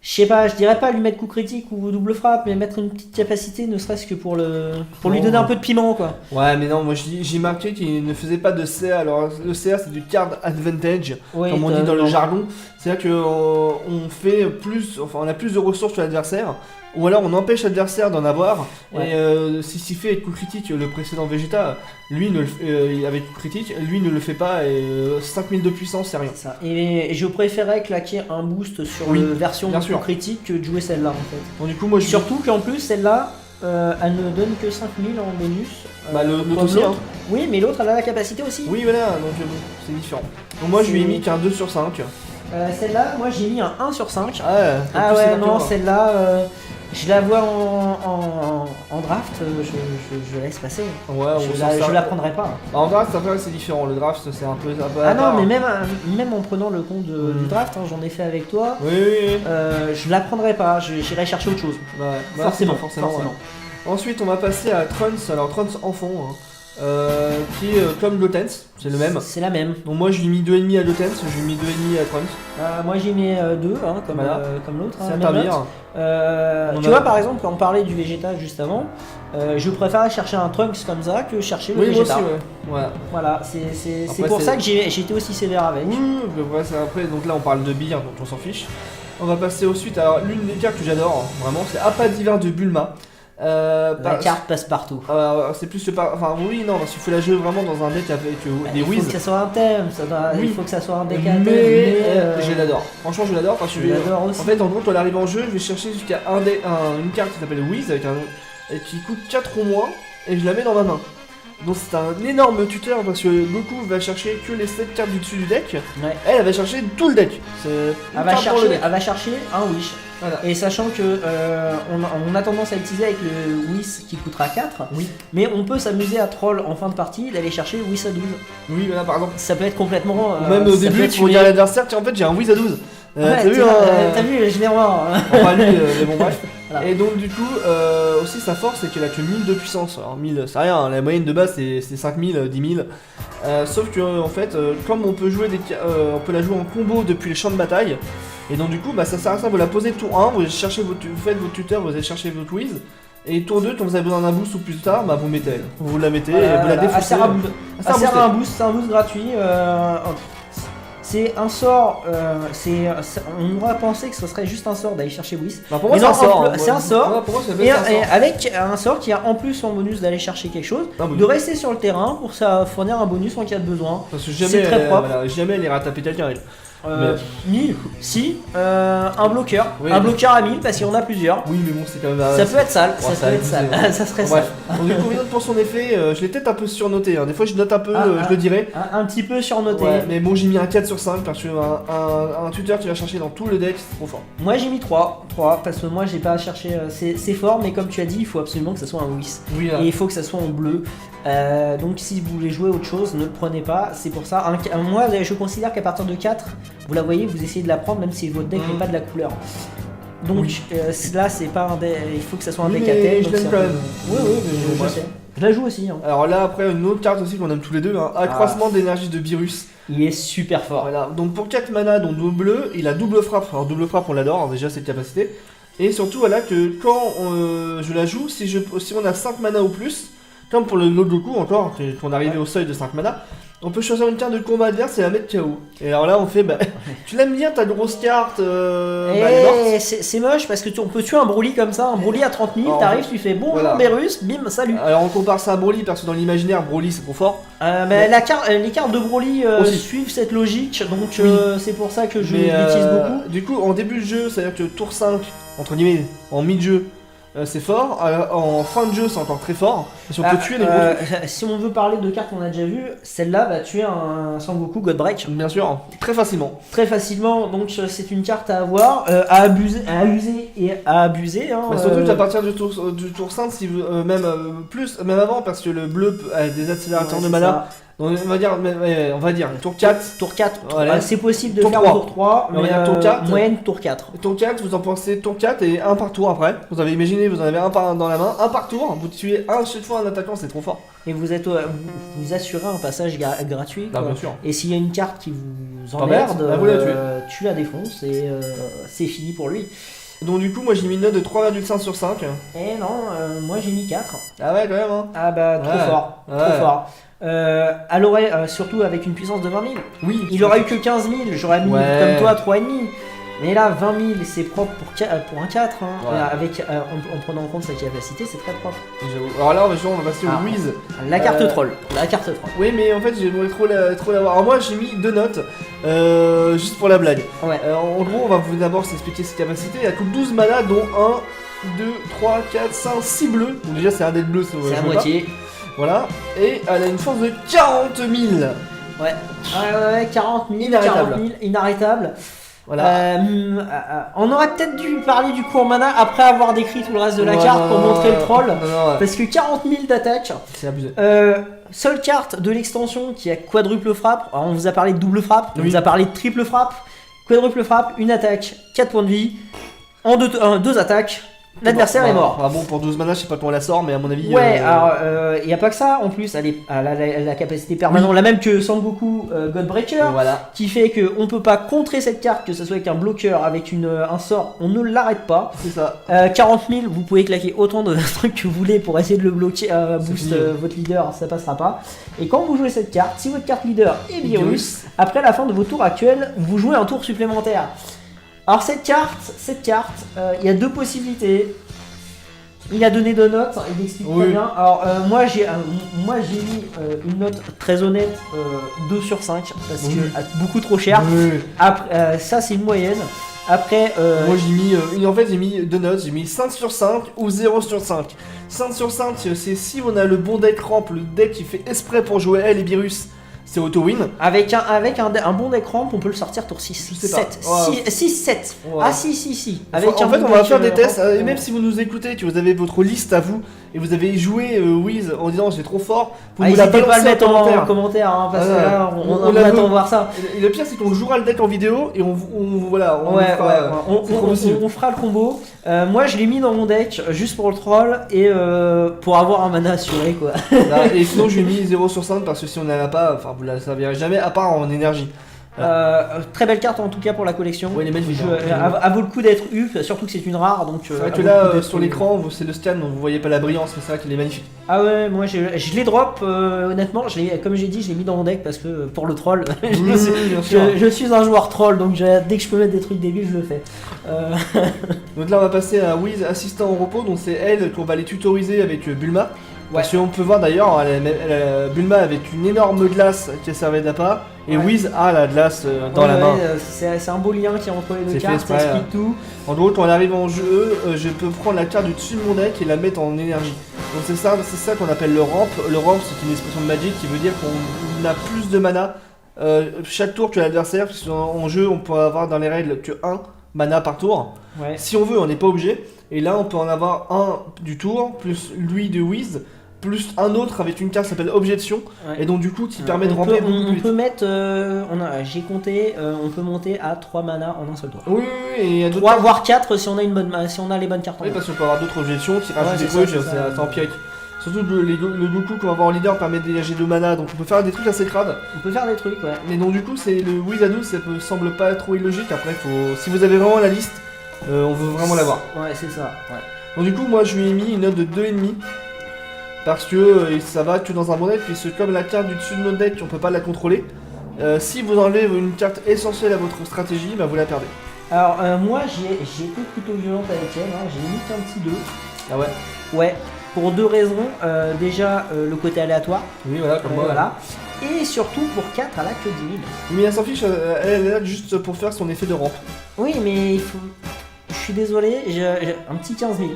Je sais pas, je dirais pas lui mettre coup critique ou double frappe, mais mettre une petite capacité ne serait-ce que pour lui donner un peu de piment quoi. Ouais mais non, moi j'ai marqué qu'il ne faisait pas de CR, alors le CR c'est du card advantage, comme on dit dans le jargon. C'est-à-dire qu'on on a plus de ressources sur l'adversaire, ou alors on empêche l'adversaire d'en avoir, et s'il fait coup critique, le précédent Vegeta, lui avec coup critique, lui ne le fait pas, et 5000 de puissance c'est rien. Ça. Et je préférais claquer un boost sur la version coup critique que de jouer celle-là en fait. Bon, du coup, moi, surtout qu'en plus celle-là, elle ne donne que 5000 en bonus. L'autre aussi, hein. Oui mais l'autre elle a la capacité aussi. Oui voilà, donc c'est différent. Donc moi je lui ai mis qu'un 2 sur 5. Celle-là, moi j'ai mis un 1 sur 5. Ah ouais, non, celle-là, Je la vois en draft, je laisse passer. Ouais, on Je la prendrai pas. En draft, après, c'est différent. Le draft, c'est un peu. Ah non, mais même en prenant le compte du draft, hein, j'en ai fait avec toi. Oui. Je la prendrai pas, j'irai chercher autre chose. Ouais, forcément. Ouais. Ensuite, on va passer à Trunks. Alors, Trunks enfant, qui est comme Lotens, c'est le même. C'est la même. Donc, moi, je lui ai mis 2,5 à Lotens, je lui ai mis 2,5 à Trunks. Moi j'ai mis 2, comme, Voilà. comme l'autre. C'est à Tarmir. Tu vois, par exemple, quand on parlait du Vegeta juste avant, je préfère chercher un Trunks comme ça que chercher le Vegeta. Moi aussi, ouais. Voilà, c'est Après, pour ça que j'ai été aussi sévère avec. Oui, ouais, c'est après, donc là on parle de billes, donc on s'en fiche. On va passer ensuite à l'une des cartes que j'adore, vraiment, c'est Appât d'hiver de Bulma. La carte passe partout. C'est plus le enfin oui, non, parce qu'il faut la jouer vraiment dans un deck avec des whiz. Il faut que ça soit un thème, il faut que ça soit un deck à thème. Mais je l'adore. Franchement, je l'adore parce que je l'adore aussi. En fait, en gros, quand elle arrive en jeu, je vais chercher jusqu'à une carte qui s'appelle Whiz et qui coûte 4 ou moins et je la mets dans ma main. Donc c'est un énorme tuteur parce que Goku va chercher que les 7 cartes du dessus du deck. Ouais. Elle va chercher tout le deck. Elle va chercher un Wish. Voilà. Et sachant que on a tendance à utiliser avec le Whis qui coûtera 4, oui. Mais on peut s'amuser à troll en fin de partie d'aller chercher Whis à 12. Oui, voilà, par exemple. Ça peut être complètement. Même au début, pour dire à l'adversaire, tiens, en fait, j'ai un Whis à 12. T'as vu, généralement. Enfin, lui, mais bon, bref. Voilà. Et donc, du coup, aussi, sa force, c'est qu'elle a que 1000 de puissance. Alors, 1000, c'est rien, hein, la moyenne de base, c'est 5000, 10 000. Sauf que, en fait, comme on peut jouer on peut la jouer en combo depuis les champs de bataille. Et donc, du coup, ça sert à ça, vous la posez tour 1, vous faites votre tuteur, vous allez chercher votre whiz. Et tour 2, quand vous avez besoin d'un boost ou plus tard, vous mettez elle. Vous la mettez et vous la défaussez. C'est un boost gratuit. C'est un sort, on aurait pensé que ce serait juste un sort d'aller chercher Whis. Pour moi, c'est un sort. C'est un sort. Pour moi, et avec un sort qui a en plus en bonus d'aller chercher quelque chose, de rester sur le terrain pour ça fournir un bonus en cas de besoin. Parce que c'est très propre. Jamais elle ira taper quelqu'un. 1000, si, un bloqueur, oui, un bloqueur à 1000 parce qu'il y en a plusieurs. Oui, mais bon, c'est quand même. Ça peut être sale, ça peut être sale, ça serait sale. Donc, du coup, pour son effet, je l'ai peut-être un peu surnoté. Des fois, je note un peu, je le dirais. Un petit peu surnoté. Ouais, mais bon, j'ai mis un 4 sur 5 parce que un tuteur, tu vas chercher dans tout le deck, c'est trop fort. Moi, j'ai mis 3 parce que moi, j'ai pas cherché. C'est fort, mais comme tu as dit, il faut absolument que ça soit un Whis. Oui, là. Et il faut que ça soit en bleu. Donc, si vous voulez jouer autre chose, ne le prenez pas. C'est pour ça. Moi, je considère qu'à partir de 4, vous la voyez, vous essayez de la prendre même si votre deck n'est pas de la couleur. Donc là, c'est pas un deck. Il faut que ça soit un deck à thème. Je l'aime quand même. Oui, je sais. Je la joue aussi. Alors là, après, une autre carte aussi qu'on aime tous les deux, accroissement d'énergie de Beerus. Il est super fort. Voilà, donc pour 4 mana, dont bleu, il a double frappe. Alors double frappe, on l'adore, déjà cette capacité. Et surtout, voilà, que quand je la joue, si on a 5 mana ou plus, comme pour le Goku encore, qu'on est arrivé au seuil de 5 mana, on peut choisir une carte de combat adverse et la mettre KO. Et alors là, on fait, tu l'aimes bien ta grosse carte c'est moche parce que on peut tuer un Broly comme ça, un Broly à 30 000, t'arrives, tu fais bonjour voilà. Berus, bim, salut. Alors on compare ça à Broly parce que dans l'imaginaire, Broly c'est trop fort. Les cartes de Broly suivent cette logique, donc c'est pour ça que je l'utilise beaucoup. Du coup, en début de jeu, c'est-à-dire que tour 5, entre guillemets, en mid-jeu, c'est fort, en fin de jeu c'est encore très fort, si on peut tuer des gros trucs. Si on veut parler de cartes qu'on a déjà vues, celle-là va tuer un Sangoku Godbreak. Bien sûr, très facilement. Très facilement, donc c'est une carte à avoir, à user et à abuser. Surtout à partir du tour 5, si même avant, parce que le bleu a des accélérateurs de mana. Donc on va dire tour 4. Tour 4, voilà. C'est possible de tour faire 3. Tour 3, mais tour 4. Moyenne tour 4. Tour 4, vous en pensez tour 4 et un par tour après. Vous avez imaginé, vous en avez un dans la main, un par tour, vous tuez chaque fois un attaquant, c'est trop fort. Et vous assurez un passage gratuit. Bien sûr. Et s'il y a une carte qui vous emmerde, tu la défonces et c'est fini pour lui. Donc du coup, moi j'ai mis une note de 3,5 sur 5. Eh non, moi j'ai mis 4. Ah ouais, quand même hein. Ah trop fort, trop fort. Elle aurait, surtout avec une puissance de 20 000. Oui. Il aurait eu que 15 000, j'aurais mis comme toi 3,5. Mais là, 20 000, c'est propre pour un 4. Avec, en prenant en compte sa capacité, c'est très propre. Alors là, on va passer au Whiz. La carte troll. Oui, mais en fait, j'aimerais trop l'avoir. Alors moi, j'ai mis 2 notes, juste pour la blague. Ouais. En gros, on va vous d'abord s'expliquer ses capacités. Elle coûte 12 mana, dont 1, 2, 3, 4, 5, 6 bleus. Donc déjà, c'est un dé de bleu. C'est la moitié. Voilà. Et elle a une force de 40 000. Ouais, 40 000, inarrêtable. 40 000, inarrêtable. Voilà. On aurait peut-être dû parler du coût en mana après avoir décrit tout le reste de la carte pour montrer le troll. Non, Parce que 40 000 d'attaque. c'est abusé. Seule carte de l'extension qui a quadruple frappe. Alors on vous a parlé de double frappe, on Oui. vous a parlé de triple frappe. Quadruple frappe, une attaque, 4 points de vie. En deux attaques, l'adversaire est mort. Ah bon, pour 12 mana, je sais pas comment on la sort, mais à mon avis. Ouais, alors il n'y a pas que ça, en plus elle a la capacité permanente, la même que Sangoku Godbreaker, Voilà. qui fait qu'on peut pas contrer cette carte, que ce soit avec un bloqueur, avec un sort, on ne l'arrête pas. C'est ça. 40 000, vous pouvez claquer autant de trucs que vous voulez pour essayer de le bloquer, boost fini. votre leader, ça passera pas. Et quand vous jouez cette carte, si votre carte leader est virus, après la fin de votre tour actuel, vous jouez un tour supplémentaire. Alors cette carte, il y a deux possibilités. Il a donné 2 notes, il explique très bien. Alors moi j'ai mis une note très honnête, 2 sur 5, parce que beaucoup trop cher. Après, ça c'est une moyenne. Après, moi j'ai mis 2 notes, j'ai mis 5 sur 5 ou 0 sur 5. 5 sur 5, c'est si on a le bon deck ramp, le deck qui fait exprès pour jouer elle et Virus, c'est auto-win. Avec un bon deck ramp, on peut le sortir tour 6. Je sais 7. pas. 6, 7. Ouais. Ah si. En fait, on va faire des tests, et même si vous nous écoutez, que vous avez votre liste à vous, et vous avez joué Wiz en disant c'est trop fort, vous nous la n'hésitez pas à le balancez mettre en commentaire, hein, parce que là, on la attend veut. de voir ça. Et le pire, c'est qu'on jouera le deck en vidéo, et on On fera le combo. Moi je l'ai mis dans mon deck juste pour le troll et pour avoir un mana assuré quoi. Et sinon, je lui ai mis 0 sur 5 parce que si on n'en a pas, enfin vous la servirez jamais à part en énergie. Très belle carte en tout cas pour la collection. Ouais, les magnifiques. À vaut le coup d'être U, surtout que c'est une rare donc. C'est vrai que là sur l'écran c'est le scan donc vous voyez pas la brillance mais c'est vrai qu'il est magnifique. Ah ouais, moi je l'ai drop honnêtement, comme j'ai dit, je l'ai mis dans mon deck parce que pour le troll, Bien sûr. je suis un joueur troll donc dès que je peux mettre des trucs débiles je le fais. Donc là on va passer à Wiz assistant au repos, donc c'est elle qu'on va aller tutoriser avec Bulma. Parce qu'on peut voir d'ailleurs, Bulma avec une énorme glace qui servait d'appât, et Wiz a la glace dans la main. C'est un beau lien qui est entre les deux C'est cartes, fait ça exprès, explique tout. En gros, quand on arrive en jeu, je peux prendre la carte du dessus de mon deck et la mettre en énergie. Donc c'est ça qu'on appelle le ramp. Le ramp c'est une expression de Magic qui veut dire qu'on a plus de mana chaque tour que l'adversaire, parce qu'en jeu on peut avoir dans les règles que 1 mana par tour. Ouais. Si on veut, on n'est pas obligé. Et là on peut en avoir un du tour, plus lui de Wiz, plus un autre avec une carte qui s'appelle Objection, Ouais. et donc du coup qui permet de remplir beaucoup plus On vite. peut mettre, j'ai compté, on peut monter à 3 mana en un seul tour. Oui, et il y a d'autres 3 cartes. voire 4 si on a les bonnes cartes en Oui, main. parce qu'on peut avoir d'autres objections qui rajoutent Ouais, des c'est trucs, ça, c'est ça. c'est empirique. Surtout le Goku qu'on va avoir en leader permet de dégager 2 mana, donc on peut faire des trucs assez crades. On peut faire des trucs, ouais. Mais donc du coup, c'est le Wizardou, ça semble pas trop illogique. Après, si vous avez vraiment la liste, on veut vraiment l'avoir. Ouais, c'est ça. Ouais. Donc du coup, moi je lui ai mis une note de 2,5. Parce que ça va que dans un bon deck, puisque comme la carte du dessus de notre deck, on peut pas la contrôler. Si vous enlevez une carte essentielle à votre stratégie, bah vous la perdez. Alors moi j'ai été plutôt violente avec elle, hein. J'ai mis qu'un petit 2. Ah ouais. Ouais, pour 2 raisons. Déjà le côté aléatoire. Oui, voilà, comme moi. Voilà. Et surtout pour 4 elle a que 10 000. Mais elle s'en fiche, elle est là juste pour faire son effet de rampe. Oui mais il faut... Je suis désolé, j'ai un petit 15 000.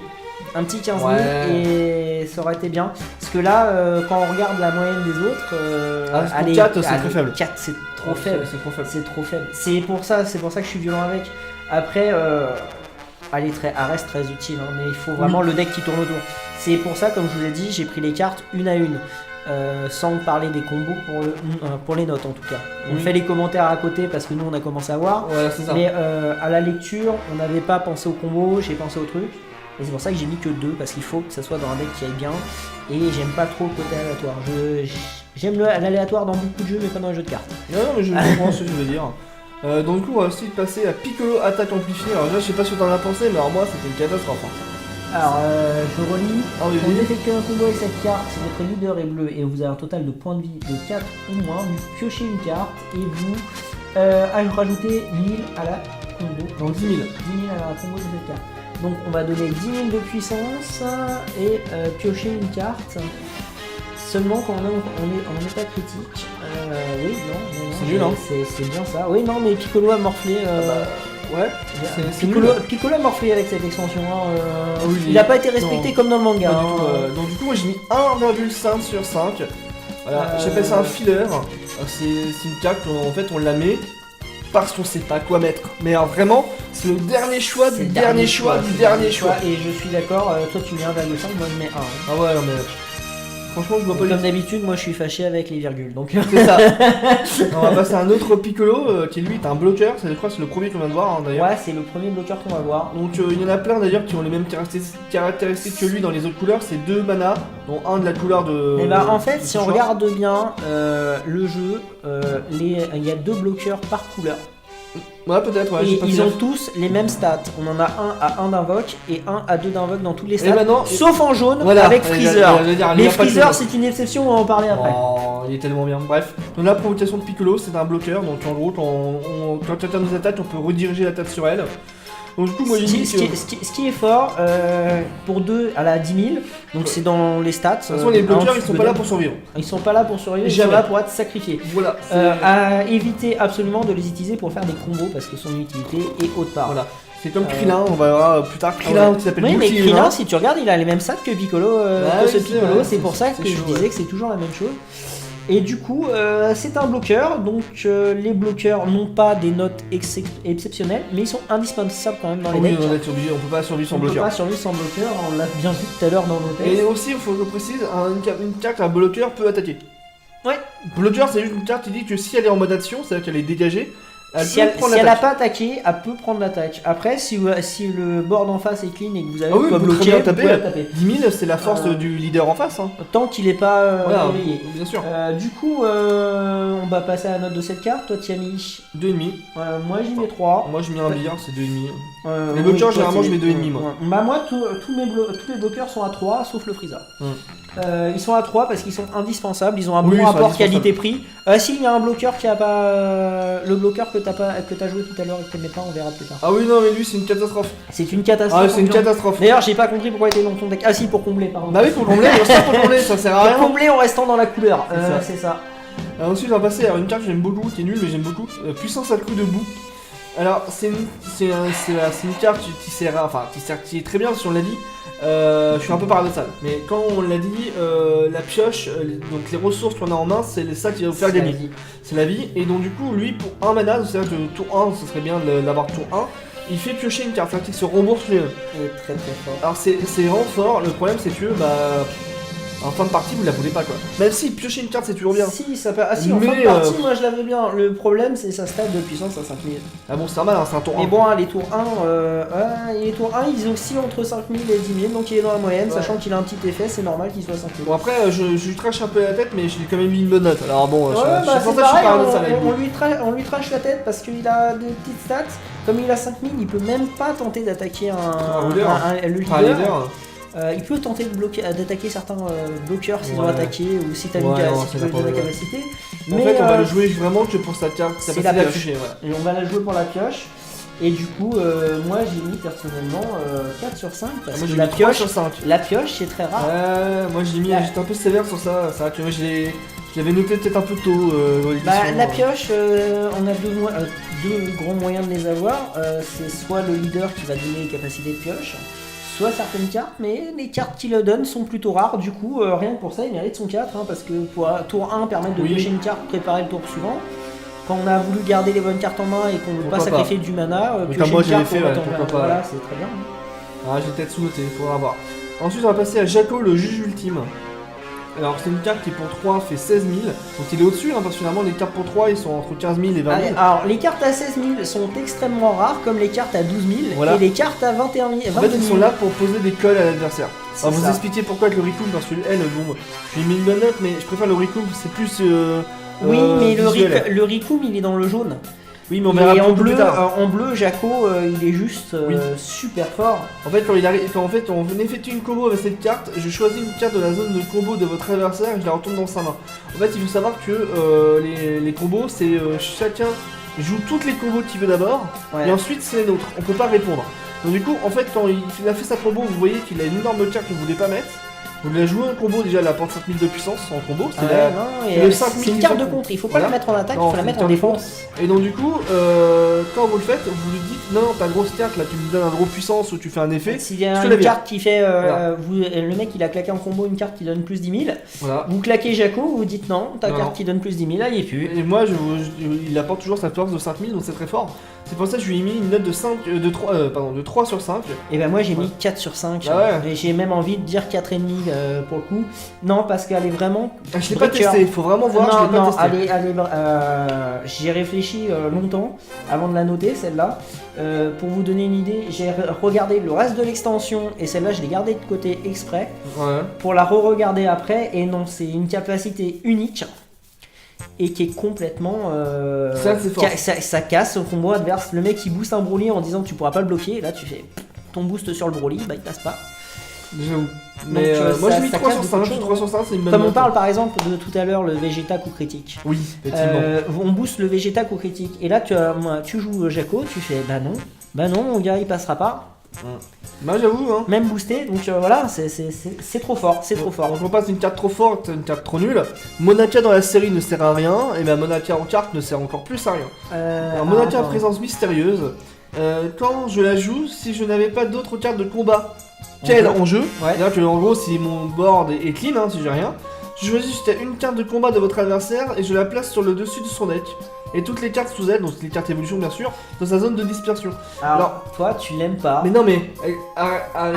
Un petit 15 000 et ça aurait été bien. Parce que là, quand on regarde la moyenne des autres, pour 4 c'est très faible. 4 c'est trop faible. C'est trop faible. C'est trop faible. C'est pour ça que je suis violent avec. Après, elle reste très utile, hein, mais il faut vraiment le deck qui tourne autour. C'est pour ça, comme je vous ai dit, j'ai pris les cartes une à une. Sans parler des combos pour les notes en tout cas. On fait les commentaires à côté parce que nous on a commencé à voir. Ouais, c'est ça. Mais à la lecture, on n'avait pas pensé au combo, j'ai pensé au truc. Et c'est pour ça que j'ai mis que 2 parce qu'il faut que ça soit dans un deck qui aille bien. Et j'aime pas trop le côté aléatoire. J'aime l'aléatoire dans beaucoup de jeux mais pas dans les jeux de cartes. Non, mais je comprends ce que tu veux dire. Donc du coup, on va aussi passer à Piccolo attaque amplifiée. Alors là, je sais pas ce que t'en as pensé, mais alors moi, c'était une catastrophe. Alors, je relis. Ah oui, Quand vous oui. effectuez un combo avec cette carte, si votre leader est bleu et vous avez un total de points de vie de 4 ou moins, vous piochez une carte et vous rajoutez 1000 à la combo. Donc 10 000. 10 000 à la combo de cette carte. Donc on va donner 10 000 de puissance et piocher une carte. Seulement quand on est en état critique. Oui, non. C'est nul, hein. C'est bien ça. Oui, non, mais Piccolo a morflé. Ouais, c'est nul. Piccolo a morflé avec cette extension. Hein, Oui, il n'a pas été respecté comme dans le manga. Pas du hein. tout, donc du coup, moi j'ai mis 1,5 sur 5. Voilà, j'appelle ça un filler. C'est une carte, en fait, on la met. parce qu'on sait pas quoi mettre. Mais alors, vraiment, c'est le dernier choix du dernier choix du dernier choix. Et je suis d'accord, toi tu mets 1,5, moi je mets 1. Ah ouais, non mais... Franchement, je vois pas Comme d'habitude, moi je suis fâché avec les virgules. Donc... C'est ça. On va passer à un autre Piccolo qui lui est un bloqueur. Je crois que c'est le premier qu'on vient de voir d'ailleurs. Ouais, c'est le premier bloqueur qu'on va voir. Donc il y en a plein d'ailleurs qui ont les mêmes caractéristiques que lui dans les autres couleurs. C'est 2 mana, dont un de la couleur de. Et bah en fait, si on regarde bien le jeu, il y a 2 bloqueurs par couleur. Ouais, peut-être, ouais. Et ils ont tous les mêmes stats. On en a un à 1 d'invoque et un à 2 d'invoque dans tous les stats. Maintenant, sauf en jaune voilà, avec Freezer. Mais Freezer, c'est une exception, on va en parler après. Oh, il est tellement bien. Bref, donc la provocation de Piccolo, c'est un bloqueur. Donc en gros, quand quelqu'un nous attaque, on peut rediriger l'attaque sur elle. Donc du coup, moi, ce qui est fort, pour 2 à la 10 000, donc c'est dans les stats. De toute façon, les bloqueurs, ils sont pas là pour survivre. Ils sont pas là pour survivre, ils sont là pour être sacrifiés. Voilà. À éviter absolument de les utiliser pour faire des combos parce que son utilité est haute part. Voilà. C'est comme Krillin, on va voir plus tard Krillin qui s'appelle Oui, mais Multi Krillin, si tu regardes, il a les mêmes stats que Piccolo. Piccolo, c'est pour ça que je disais que c'est toujours la même chose. Et du coup, c'est un bloqueur, donc les bloqueurs n'ont pas des notes exceptionnelles, mais ils sont indispensables quand même dans les decks. Oui, on peut pas survivre sans bloqueur. On peut pas survivre sans bloqueur, on l'a bien vu tout à l'heure dans nos tests. Et aussi, il faut que je précise, une carte, un bloqueur peut attaquer. Ouais. Bloqueur, c'est juste une carte qui dit que si elle est en mode action, c'est-à-dire qu'elle est dégagée, si elle n'a pas attaqué, elle peut prendre l'attaque. Après, si le board en face est clean et que vous avez quoi bloquer, vous pouvez la taper. 10 000, c'est la force du leader en face. Hein. Tant qu'il n'est pas réveillé. Bien sûr. Du coup, on va passer à la note de cette carte. Toi, tu as mis 2,5. Moi, j'y mets 3. Moi, j'ai mis un billard, c'est 2,5. Les bloqueurs, généralement, je mets 2,5. Moi, moi tous les bloqueurs sont à 3, sauf le Freezer. Ils sont à 3 parce qu'ils sont indispensables. Ils ont un bon rapport qualité-prix. Si, il y a un bloqueur qui a pas. Le bloqueur que t'as joué tout à l'heure et que t'aimais pas, on verra plus tard. Ah oui, non, mais lui, c'est une catastrophe. C'est une catastrophe. Ah, c'est une catastrophe. D'ailleurs, j'ai pas compris pourquoi il était dans ton deck. Ah, si, pour combler, pardon. Bah oui, pour combler, ça sert à rien. Pour combler en restant dans la couleur. C'est ça. Alors, ensuite, on va passer à une carte que j'aime beaucoup, qui est nulle, mais j'aime beaucoup. Puissance à coup de boue. Alors, c'est une carte qui est très bien, si on l'a dit. Je suis un peu paradoxal, mais quand on l'a dit, la pioche, donc les ressources qu'on a en main, c'est ça qui va vous faire gagner. C'est la vie, et donc du coup, lui, pour 1 mana, c'est-à-dire que tour 1, ce serait bien de l'avoir tour 1, il fait piocher une carte, c'est-à-dire qu'il se rembourse les deux. Il est très très fort. Alors c'est vraiment fort, le problème c'est que, en fin de partie, vous la voulez pas quoi. Même si piocher une carte c'est toujours bien. Si, ça peut. Ah si, en fin de partie, moi je l'avais bien. Le problème c'est sa stat de puissance à 5000. Ah bon, c'est normal, hein, c'est un tour 1. Mais bon, les tours 1, ils oscillent entre 5000 et 10 000, donc il est dans la moyenne, sachant qu'il a un petit effet, c'est normal qu'il soit 5000. Bon, après, je lui trache un peu la tête, mais je lui ai quand même mis une bonne note. Alors bon, c'est pareil, on lui trache la tête parce qu'il a des petites stats. Comme il a 5000, il peut même pas tenter d'attaquer le leader. Il peut tenter d'attaquer certains bloqueurs s'ils ont attaqué ou si t'as de la capacité. En fait, on va le jouer vraiment que pour sa carte. C'est la pioche. Et on va la jouer pour la pioche. Et du coup, moi j'ai mis personnellement 4 sur 5 parce que la pioche c'est très rare. Moi j'ai mis, j'étais un peu sévère sur ça. C'est vrai que je l'avais noté peut-être un peu tôt. La pioche, on a deux grands moyens de les avoir. C'est soit le leader qui va donner les capacités de pioche, soit certaines cartes, mais les cartes qu'il donne sont plutôt rares, du coup rien que pour ça il mérite son 4, parce que pour tour 1 permettre de piocher une carte, préparer le tour suivant. Quand on a voulu garder les bonnes cartes en main et qu'on ne veut pas sacrifier du mana, piocher une carte pour mettre en main, voilà, c'est très bien. Ah, j'ai peut-être sous-noté, il faudra voir. Ensuite on va passer à Jaco, le juge ultime. Alors c'est une carte qui pour 3 fait 16 000, donc il est au-dessus, parce que finalement les cartes pour 3 ils sont entre 15 000 et 20 000. Alors les cartes à 16 000 sont extrêmement rares, comme les cartes à 12 000, et les cartes à 21 000. En fait ils sont là pour poser des colles à l'adversaire. On va vous expliquer pourquoi avec le Ricoum, parce que elle, bon, je lui ai mis une bonne note, mais je préfère le Ricoum, c'est plus oui, mais le Ricoum il est dans le jaune. Oui, mais on verra plus tard. En bleu, Jaco, il est juste super fort. En fait, quand on effectue une combo avec cette carte, je choisis une carte de la zone de combo de votre adversaire et je la retourne dans sa main. En fait, il faut savoir que les combos, c'est chacun joue toutes les combos qu'il veut d'abord, et ensuite c'est les nôtres. On peut pas répondre. Donc du coup, en fait, quand il a fait sa combo, vous voyez qu'il a une énorme carte que vous voulez pas mettre. Vous la jouez en combo, déjà elle apporte 5000 de puissance en combo, c'est non, et le c'est 5000 une qui carte sont de contre, il faut pas voilà. la mettre en attaque, Non, il faut la c'est mettre une en carte de défense. Et donc du coup, quand vous le faites, vous lui dites non, ta grosse carte là, tu me donnes un gros puissance ou tu fais un effet. S'il y a je te une la vire. carte qui fait, Voilà. le mec il a claqué en combo une carte qui donne plus 10 000, Voilà. vous claquez Jaco, vous dites non, ta Non, carte non. qui donne plus 10 000, là il est plus. Et moi, il apporte toujours sa force de 5000, donc c'est très fort. C'est pour ça que je lui ai mis une note de 3 sur 5. Et ben moi j'ai mis 4 sur 5, Ah ouais. et j'ai même envie de dire 4,5 pour le coup. Non, parce qu'elle est vraiment... Je l'ai pas Breaker. testé, faut vraiment voir, je Non, l'ai pas non, testé. j'y ai réfléchi longtemps avant de la noter celle-là. Pour vous donner une idée, j'ai regardé le reste de l'extension et celle-là je l'ai gardée de côté exprès Ouais. pour la re-regarder après. Et non, c'est une capacité unique et qui est complètement... Ça, c'est fort. ça casse au combo adverse. Le mec il booste un Broly en disant que tu pourras pas le bloquer. Et là tu fais ton boost sur le Broly, bah il passe pas. J'avoue. Mais moi j'ai mis 3 sur 5, 3 sur 5 c'est une bonne Comme on note. parle par exemple de tout à l'heure le Vegeta coup critique. Oui, effectivement. On booste le Vegeta coup critique. Et là tu joues Jaco, tu fais bah non mon gars il passera pas. Bah j'avoue hein. Même boosté, donc voilà, c'est trop fort, c'est trop fort. Donc on passe d'une carte trop forte à une carte trop nulle. Monaka dans la série ne sert à rien, et ma Monaka en carte ne sert encore plus à rien. Alors Monaka a présence mystérieuse. Quand je la joue, si je n'avais pas d'autres cartes de combat qu'elle en jeu, Ouais. c'est-à-dire que en gros si mon board est clean, hein, si j'ai rien, je choisis juste une carte de combat de votre adversaire et je la place sur le dessus de son deck. Et toutes les cartes sous elle, donc les cartes évolution bien sûr, dans sa zone de dispersion. Alors, toi tu l'aimes pas. Mais non mais...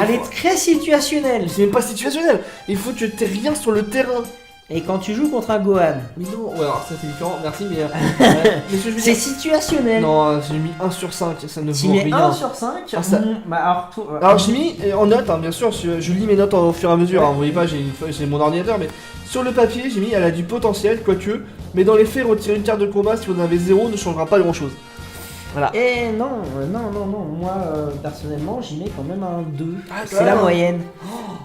Elle est très situationnelle. c'est même pas situationnel, il faut que tu aies rien sur le terrain. Et quand tu joues contre un Gohan, Mais non, ouais alors ça c'est différent, merci mais... mais ce que je veux c'est dire... situationnel. Non, j'ai mis 1 sur 5, ça ne Tu vaut mets rien. 1 sur 5, Ah, ça- Alors j'ai mis en note, hein, bien sûr, je lis mes notes au fur et à mesure, hein, vous voyez pas, j'ai mon ordinateur, mais sur le papier j'ai mis elle a du potentiel, quoique, mais dans les faits, retirer une carte de combat si vous en avez 0 ne changera pas grand chose. Voilà. Et non, moi personnellement j'y mets quand même un 2. Ah, quand C'est la même. moyenne.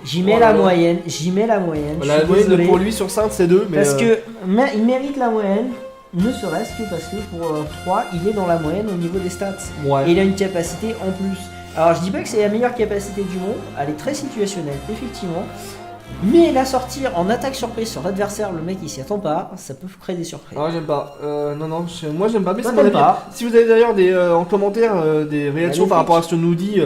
J'y mets Oh la là là. moyenne, j'y mets la moyenne. Je La suis moyenne désolé. pour lui sur 5 c'est 2, mais... Parce que il mérite la moyenne, ne serait-ce que parce que pour 3, il est dans la moyenne au niveau des stats. Ouais. Et il a une capacité en plus. Alors je dis pas que c'est la meilleure capacité du monde, elle est très situationnelle, effectivement. Mais la sortir en attaque surprise sur l'adversaire, le mec il s'y attend pas, ça peut créer des surprises. Non, j'aime pas. Non, moi j'aime pas, mais Toi, c'est mon t'aimes avis. pas. Si vous avez d'ailleurs des en commentaire des réactions par rapport à ce que nous dit,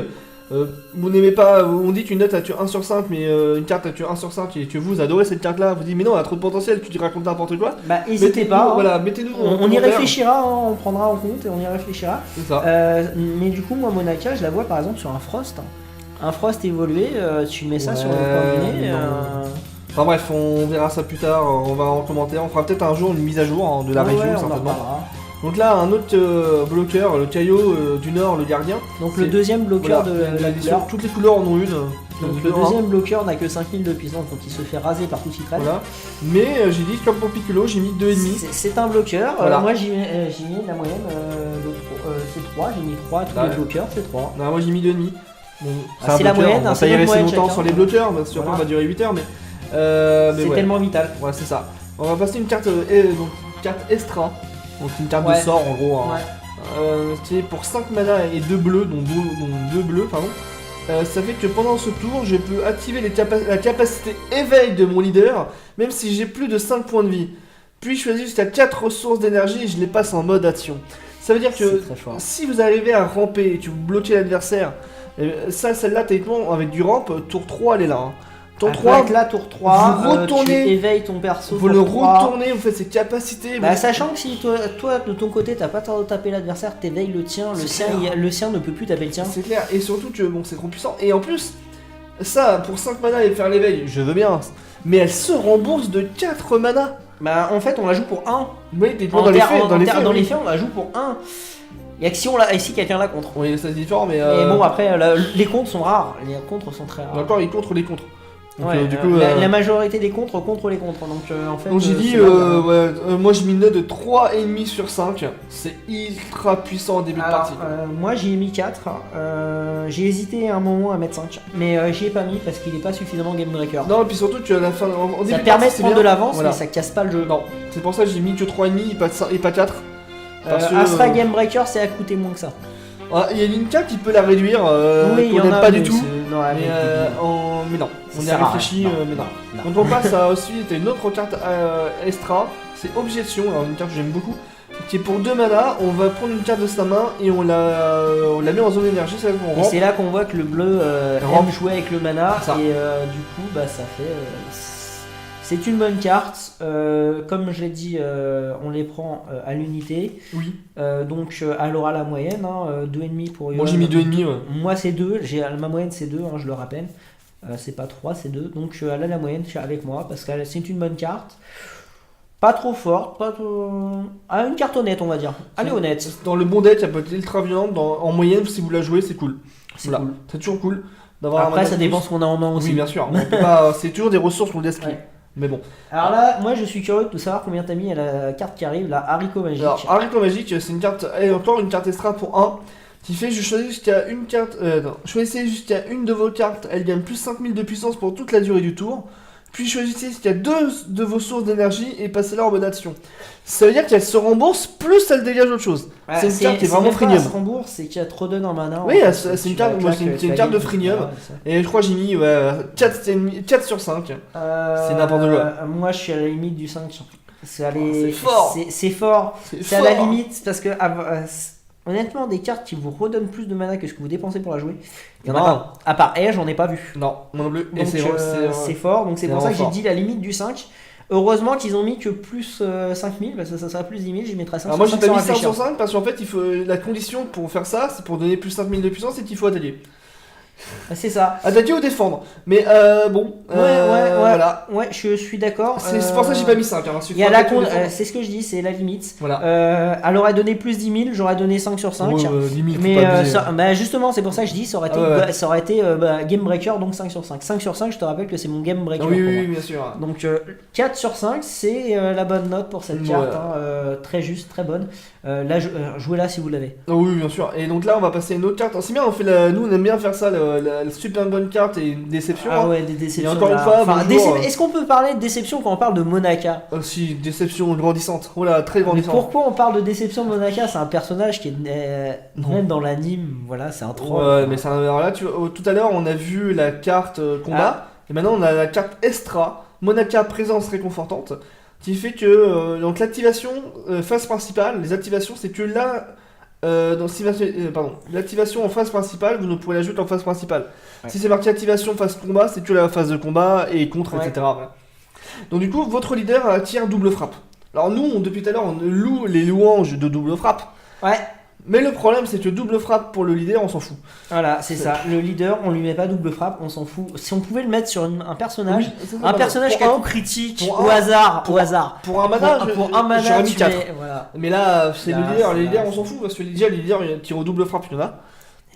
vous n'aimez pas, on dit qu'une note a tué 1 sur 5, mais une carte a tué 1 sur 5 et que vous adorez cette carte là, vous dites mais non, elle a trop de potentiel, tu racontes n'importe quoi. Bah n'hésitez Mettez-nous- pas, hein. Voilà, mettez-nous en On y commentaire. réfléchira, hein, on prendra en compte et on y réfléchira. C'est ça. Mais du coup, moi, Monaka, je la vois par exemple sur un Frost. Un Frost évolué, tu mets ça Ouais, sur le coin du nez. non. Enfin bref, on verra ça plus tard, on va en commentaire, on fera peut-être un jour une mise à jour hein, de la ouais, région on en certainement. reparlera. Donc là, un autre bloqueur, le Caillot du Nord, le gardien. Donc le C'est- deuxième bloqueur Voilà, de la l'édition, couleur. toutes les couleurs en ont une. Donc le deuxième bloqueur n'a que 5000 de puissance, donc il se fait raser par tout ce qui traîne. Voilà. Mais j'ai dit, comme pour Piccolo, j'ai mis 2,5. C'est un bloqueur. Voilà. Moi j'ai mis la moyenne c'est 3, j'ai mis 3 à tous Ouais. les bloqueurs, c'est 3. Non, moi j'ai mis 2,5. Bon, Ah, c'est la moyenne, on va c'est pas y notre rester moyenne longtemps chacun. sur les bloqueurs, parce que Voilà. on va durer 8 heures, mais C'est ouais. tellement vital. Ouais, c'est ça. On va passer une carte, donc, carte Estra, donc une carte Ouais. de sort en gros. Hein. Ouais. C'est pour 5 mana et 2 bleus, dont 2 bleus, pardon. Ça fait que pendant ce tour, je peux activer la capacité éveil de mon leader, même si j'ai plus de 5 points de vie. Puis je choisis jusqu'à 4 ressources d'énergie et je les passe en mode action. Ça veut dire que C'est très fort. si vous arrivez à ramper et que vous bloquez l'adversaire, celle-là, techniquement, avec du ramp, tour 3, elle est là. Hein. Tour 3, là, tour 3, vous retournez- tu éveilles ton perso. vous tour le 3. retournez, vous faites ses capacités. Bah, vous- sachant que si toi de ton côté t'as pas tort de taper l'adversaire, t'éveilles le tien, C'est sien, clair. le sien ne peut plus taper le tien. C'est clair, et surtout que bon, c'est trop puissant. Et en plus, ça, pour 5 mana et faire l'éveil, je veux bien. Mais elle se rembourse de 4 mana. Bah en fait on la joue pour 1. Oui, t'es dans les faits. Dans les faits, oui. on la joue pour 1. Y'a que si on la, et si quelqu'un la contre. Oui, ça c'est différent, mais. Mais bon après les contres sont rares, les contres sont très rares. D'accord, il contre les contres. Donc, Ouais, du coup, la majorité des contres contre les contres. Donc en fait. donc j'ai dit, c'est mal, moi j'ai mis une note de 3,5 sur 5. C'est ultra puissant en début de Alors, partie. moi j'ai mis 4, j'ai hésité un moment à mettre 5, mais j'y ai pas mis parce qu'il est pas suffisamment game breaker. Non, et puis surtout que à la fin, en début Ça de permet partie, de c'est prendre bien. de l'avance, Voilà. mais ça casse pas le jeu. Non, c'est pour ça que j'ai mis que 3,5 et pas 4. Parce que, Astra Game Breaker, c'est à coûter moins que ça. Il y a une carte qui peut la réduire, Oui, il y qu'on en n'aime a, pas du mais tout. non, Mais, mais mais non, Ça on y sert a à réfléchi, rien. mais non. Non. Donc on passe à ensuite une autre carte extra, c'est Objection, alors une carte que j'aime beaucoup, qui est pour 2 mana, on va prendre une carte de sa main et on la met en zone d'énergie, ça va qu'on Et rentre. c'est là qu'on voit que le bleu Rampe. aime jouer avec le mana C'est ça. et du coup bah ça fait c'est une bonne carte. Comme je l'ai dit, on les prend à l'unité. Oui. Donc elle aura la moyenne, 2,5 pour Moi Yoann. j'ai mis 2,5, ouais. Moi c'est 2, ma moyenne c'est 2, je le rappelle. C'est pas 3, c'est 2. Donc elle a la moyenne avec moi parce que c'est une bonne carte. Pas trop forte, pas trop... Ah, une carte honnête on va dire. Allez honnête. Dans le bon deck, elle peut être ultra violente, en moyenne si vous la jouez, c'est cool. C'est Voilà. cool. C'est toujours cool d'avoir un Après mana ça de dépend plus. ce qu'on a en main aussi. Oui, bien sûr, on peut pas... c'est toujours des ressources qu'on laisse Ouais. Mais bon. Alors là, moi je suis curieux de savoir combien t'as mis à la carte qui arrive, la haricot magique. Alors, Haricot Magique, c'est une carte, et encore une carte extra pour 1, qui fait je choisis jusqu'à une carte, choisissez jusqu'à une de vos cartes, elle gagne plus 5000 de puissance pour toute la durée du tour, puis choisissez jusqu'à 2 de vos sources d'énergie et passez-la en mode action. Ça veut dire qu'elle se rembourse plus elle dégage autre chose. Ouais, c'est une carte qui est vraiment même pas freemium. elle se rembourse, c'est qu'elle te redonne en mana. Oui, en fait, c'est une tu carte- la moi, claques, c'est une tu la carte de gagnes. freemium. Ouais, ça. Et je crois que j'ai mis 4 sur 5. C'est n'importe quoi. Moi je suis à la limite du 5. C'est c'est fort. C'est fort. C'est à fort. la limite parce que honnêtement, des cartes qui vous redonnent plus de mana que ce que vous dépensez pour la jouer, il y en a Non. pas. À part Edge, j'en ai pas vu. Non, moi non plus. Et Donc c'est c'est fort, donc c'est c'est pour ça que j'ai vraiment dit la limite du 5. Heureusement qu'ils ont mis que plus 5000, parce que ça serait plus 10 000, j'y mettrais 5 Alors moi j'ai pas mis 5 réfléchir. sur 5 parce qu'en fait il faut la condition pour faire ça, c'est pour donner plus 5000 de puissance, c'est qu'il faut attaquer. C'est ça. Attaquer ou défendre. Mais bon, Ouais, voilà. Ouais, je suis d'accord. C'est pour ça que j'ai pas mis 5. Hein, Il y a la c'est ce que je dis, c'est la limite. Voilà. Elle aurait donné plus 10 000, j'aurais donné 5 sur 5. Limite, Mais faut pas abuser. bah, justement, c'est pour ça que je dis, ça aurait été, Ah ouais. ça aurait été Game Breaker, donc 5 sur 5. 5 sur 5, je te rappelle que c'est mon Game Breaker. Ah oui, pour oui, moi. oui, bien sûr. Donc 4 sur 5, c'est la bonne note pour cette Ouais. carte. Très juste, très bonne. Là, jouez-la si vous l'avez. Ah oui, bien sûr. Et donc là, on va passer à une autre carte. Alors, c'est bien, nous on aime bien faire ça, la super bonne carte et une déception. Ah hein. ouais, des déceptions. Et encore là. une fois, Enfin, bonjour, Est-ce qu'on peut parler de déception quand on parle de Monaka? Aussi, déception grandissante. Oh là, très Mais grandissante. pourquoi on parle de déception de Monaka? C'est un personnage qui est Non. même dans l'anime, voilà, c'est un troll. Ouais, mais alors là, tout à l'heure, on a vu la carte combat, et maintenant on a la carte Extra, Monaka présence réconfortante, qui fait que donc l'activation phase principale, les activations, c'est que là, l'activation en phase principale, vous ne pourrez la jouer qu'en phase principale. Ouais. Si c'est marqué activation phase combat, c'est que la phase de combat et contre, Ouais. etc. Voilà. Donc du coup, votre leader attire double frappe. Alors nous, depuis tout à l'heure, on loue les louanges de double frappe. Ouais, Mais le problème, c'est que double frappe pour le leader, on s'en fout. voilà, c'est ça. Le leader, on lui met pas double frappe, on s'en fout. Si on pouvait le mettre sur un personnage, Oui, ça, un personnage pour qui a un- coup critique, pour au un- hasard, pour- au hasard. Pour un mana, Pour un mana, j'aurais mis tu 4. mets- voilà. Mais là, c'est Là, le leader. c'est Les leaders, là, on s'en fout parce que déjà, les leaders qui tirent au double frappe, il y en a.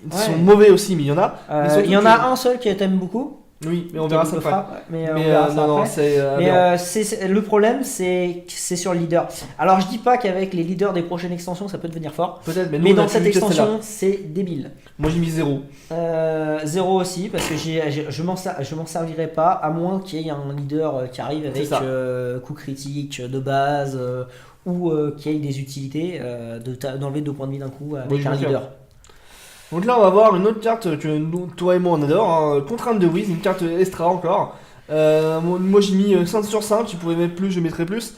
Ils Ouais. sont mauvais aussi, mais il y en a. Mais surtout Il y en que- a un seul qui t'aime beaucoup. Oui, mais on verra ça double après. frappe, ouais, mais on Mais verra ça non, après. c'est. Mais aberrant. le problème, c'est que c'est sur le leader. Alors, je dis pas qu'avec les leaders des prochaines extensions, ça peut devenir fort. Peut-être, mais, nous, Mais on a dans cette plus que celle-là. extension, c'est débile. Moi, j'ai mis 0. 0 aussi, parce que je m'en servirai pas, à moins qu'il y ait un leader qui arrive avec C'est ça. coup critique de base, ou qu'il y ait des utilités, d'enlever 2 points de vie d'un coup avec Oui, un bien sûr. leader. Donc là, on va voir une autre carte que toi et moi on adore. Hein. Contrainte de Wiz, une carte extra encore. Moi, j'ai mis 5 sur 5. Tu pouvais mettre plus, je mettrais plus.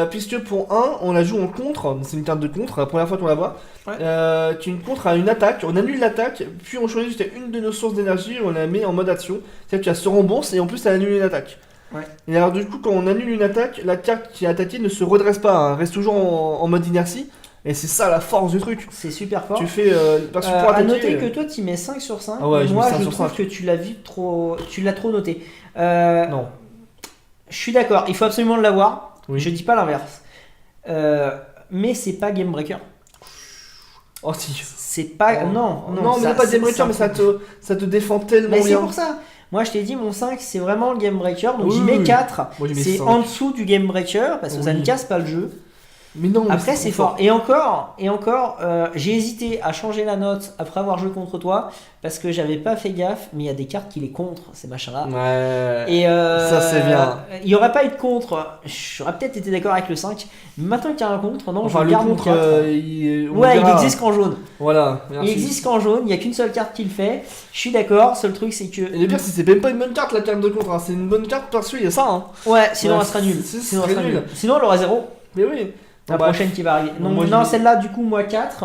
Puisque pour 1, on la joue en contre. C'est une carte de contre, la première fois qu'on la voit. Ouais. Qui est une contre à une attaque. On annule l'attaque, puis on choisit jusqu'à une de nos sources d'énergie et on la met en mode action. C'est-à-dire qu'elle se rembourse et en plus elle annule une attaque. Ouais. Et alors du coup, quand on annule une attaque, la carte qui est attaquée ne se redresse pas, hein, reste toujours en mode inertie. Et c'est ça la force du truc. C'est super fort. Tu fais parce que pour À attaquer, noter que toi tu mets 5 sur 5, Ah ouais, j'ai mis moi 5 je sur trouve 5. que tu l'as trop noté. Non. Je suis d'accord, il faut absolument l'avoir, Oui. je dis pas l'inverse. Mais c'est pas Game Breaker. Oh si. C'est pas. Oh. Non, Non, mais ça- c'est pas Game c'est Breaker, un mais truc. ça te défend tellement Mais c'est bien. pour ça. Moi je t'ai dit, mon 5 c'est vraiment le Game Breaker, donc Oui, j'y oui, mets oui. 4. Moi, j'ai mis C'est 5. en dessous du Game Breaker parce que ça Oui. ne casse pas le jeu. Mais non, mais Après c'est trop fort. Et encore, j'ai hésité à changer la note après avoir joué contre toi parce que j'avais pas fait gaffe, mais il y a des cartes qui les contre ces machins-là. Ouais. Et ça c'est bien. Il n'y aurait pas eu de contre, j'aurais peut-être été d'accord avec le 5, mais maintenant qu'il y a un contre, non, Enfin, je le garde mon contre, 4. il Il existe qu'en jaune. Voilà. Il Merci. existe qu'en jaune, il n'y a qu'une seule carte qui le fait. Je suis d'accord, seul truc c'est que. Et le pire, c'est même pas une bonne carte la carte de contre, hein. C'est une bonne carte parce qu'il y a ça. Hein. Ouais, sinon Ouais, elle sera nulle. c'est- Sinon, ce elle sera serait nulle. nul. Sinon elle aura 0. Mais oui. La Bref. prochaine qui va arriver. Moi, Non, je non dis- celle-là, du coup, moi 4.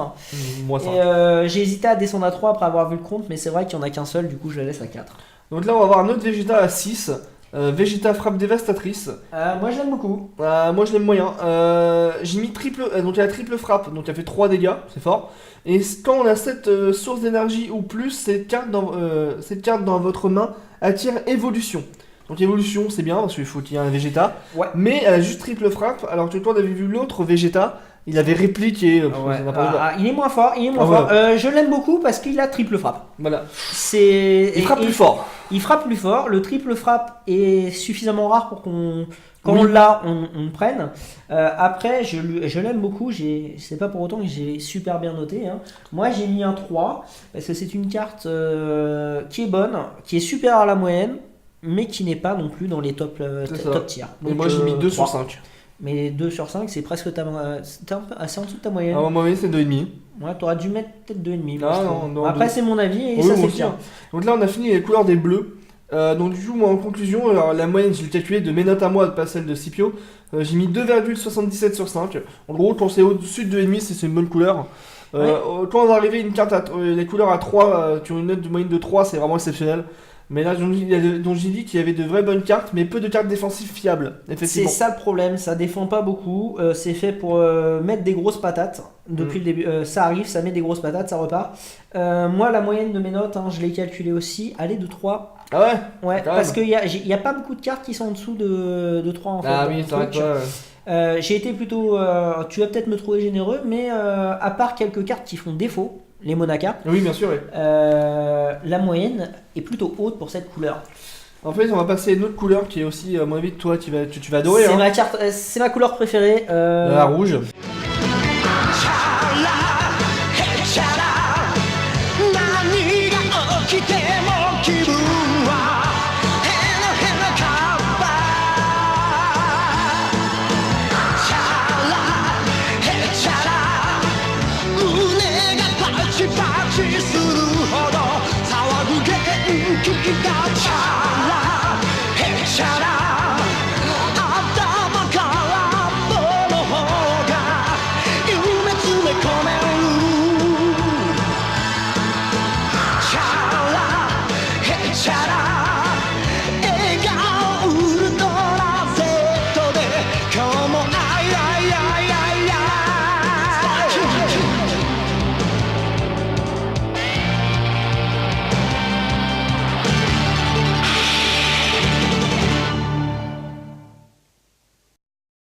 Moi ça. Et j'ai hésité à descendre à 3 après avoir vu le compte, mais c'est vrai qu'il n'y en a qu'un seul, du coup je la laisse à 4. Donc là, on va avoir un autre Vegeta à 6. Vegeta frappe dévastatrice. Moi je l'aime beaucoup. Moi je l'aime moyen. J'ai mis triple. Donc il y a la triple frappe, donc elle fait 3 dégâts, c'est fort. Et quand on a cette source d'énergie ou plus, cette carte dans votre main attire évolution. Donc évolution c'est bien parce qu'il faut qu'il y ait un Vegeta. Ouais. Mais elle a juste triple frappe, alors que toi on avait vu l'autre Vegeta, il avait répliqué. C'est n'importe quoi. Il est moins fort, Ah, fort. Je l'aime beaucoup parce qu'il a triple frappe. Voilà. Il frappe plus fort. Il frappe plus fort. Le triple frappe est suffisamment rare pour qu'on, quand Oui. on l'a, on le prenne. Après, je l'aime beaucoup. C'est pas pour autant que j'ai super bien noté. Hein. Moi, j'ai mis un 3 parce que c'est une carte qui est bonne, qui est supérieure à la moyenne, mais qui n'est pas non plus dans les top tiers. Et Donc, moi j'ai mis 2 sur 3. 5. Mais 2 sur 5, c'est presque c'est un peu assez en dessous de ta moyenne. Ah, moi c'est 2,5. Ouais, t'aurais dû mettre peut-être 2,5. Ah, moi, je non, trouve. non, Après, deux. c'est mon avis et Oui, ça moi c'est aussi, bien. hein. Donc là on a fini les couleurs des bleus. Donc du coup moi en conclusion, alors, la moyenne je l'ai calculée de mes notes à moi, pas celle de Scipio. J'ai mis 2,77 sur 5. En gros quand c'est au-dessus de 2,5 c'est une bonne couleur. Quand on va arriver une carte les couleurs à 3, qui ont une note de moyenne de 3, c'est vraiment exceptionnel. Mais là donc j'ai dit qu'il y avait de vraies bonnes cartes, mais peu de cartes défensives fiables. C'est Effectivement. ça le problème, ça défend pas beaucoup. C'est fait pour mettre des grosses patates. Depuis le début, ça arrive, ça met des grosses patates, ça repart. Moi, la moyenne de mes notes, je l'ai calculée aussi, elle est de 3. Ah ouais. Ouais, Quand parce même. qu'il n'y a pas beaucoup de cartes qui sont en dessous de 3 en fait. Ah dans oui, le c'est vrai truc. que toi, J'ai été plutôt. Tu vas peut-être me trouver généreux, mais à part quelques cartes qui font défaut, les Monaka, oui bien sûr. Oui. la moyenne est plutôt haute pour cette couleur. En fait on va passer à une autre couleur qui est aussi à mon avis toi tu vas adorer. C'est Hein. ma carte, c'est ma couleur préférée. La rouge. 何が起きても気分はヘラヘラカッパチャラヘチャラ胸がパチパチするほど騒ぐ元気がチャ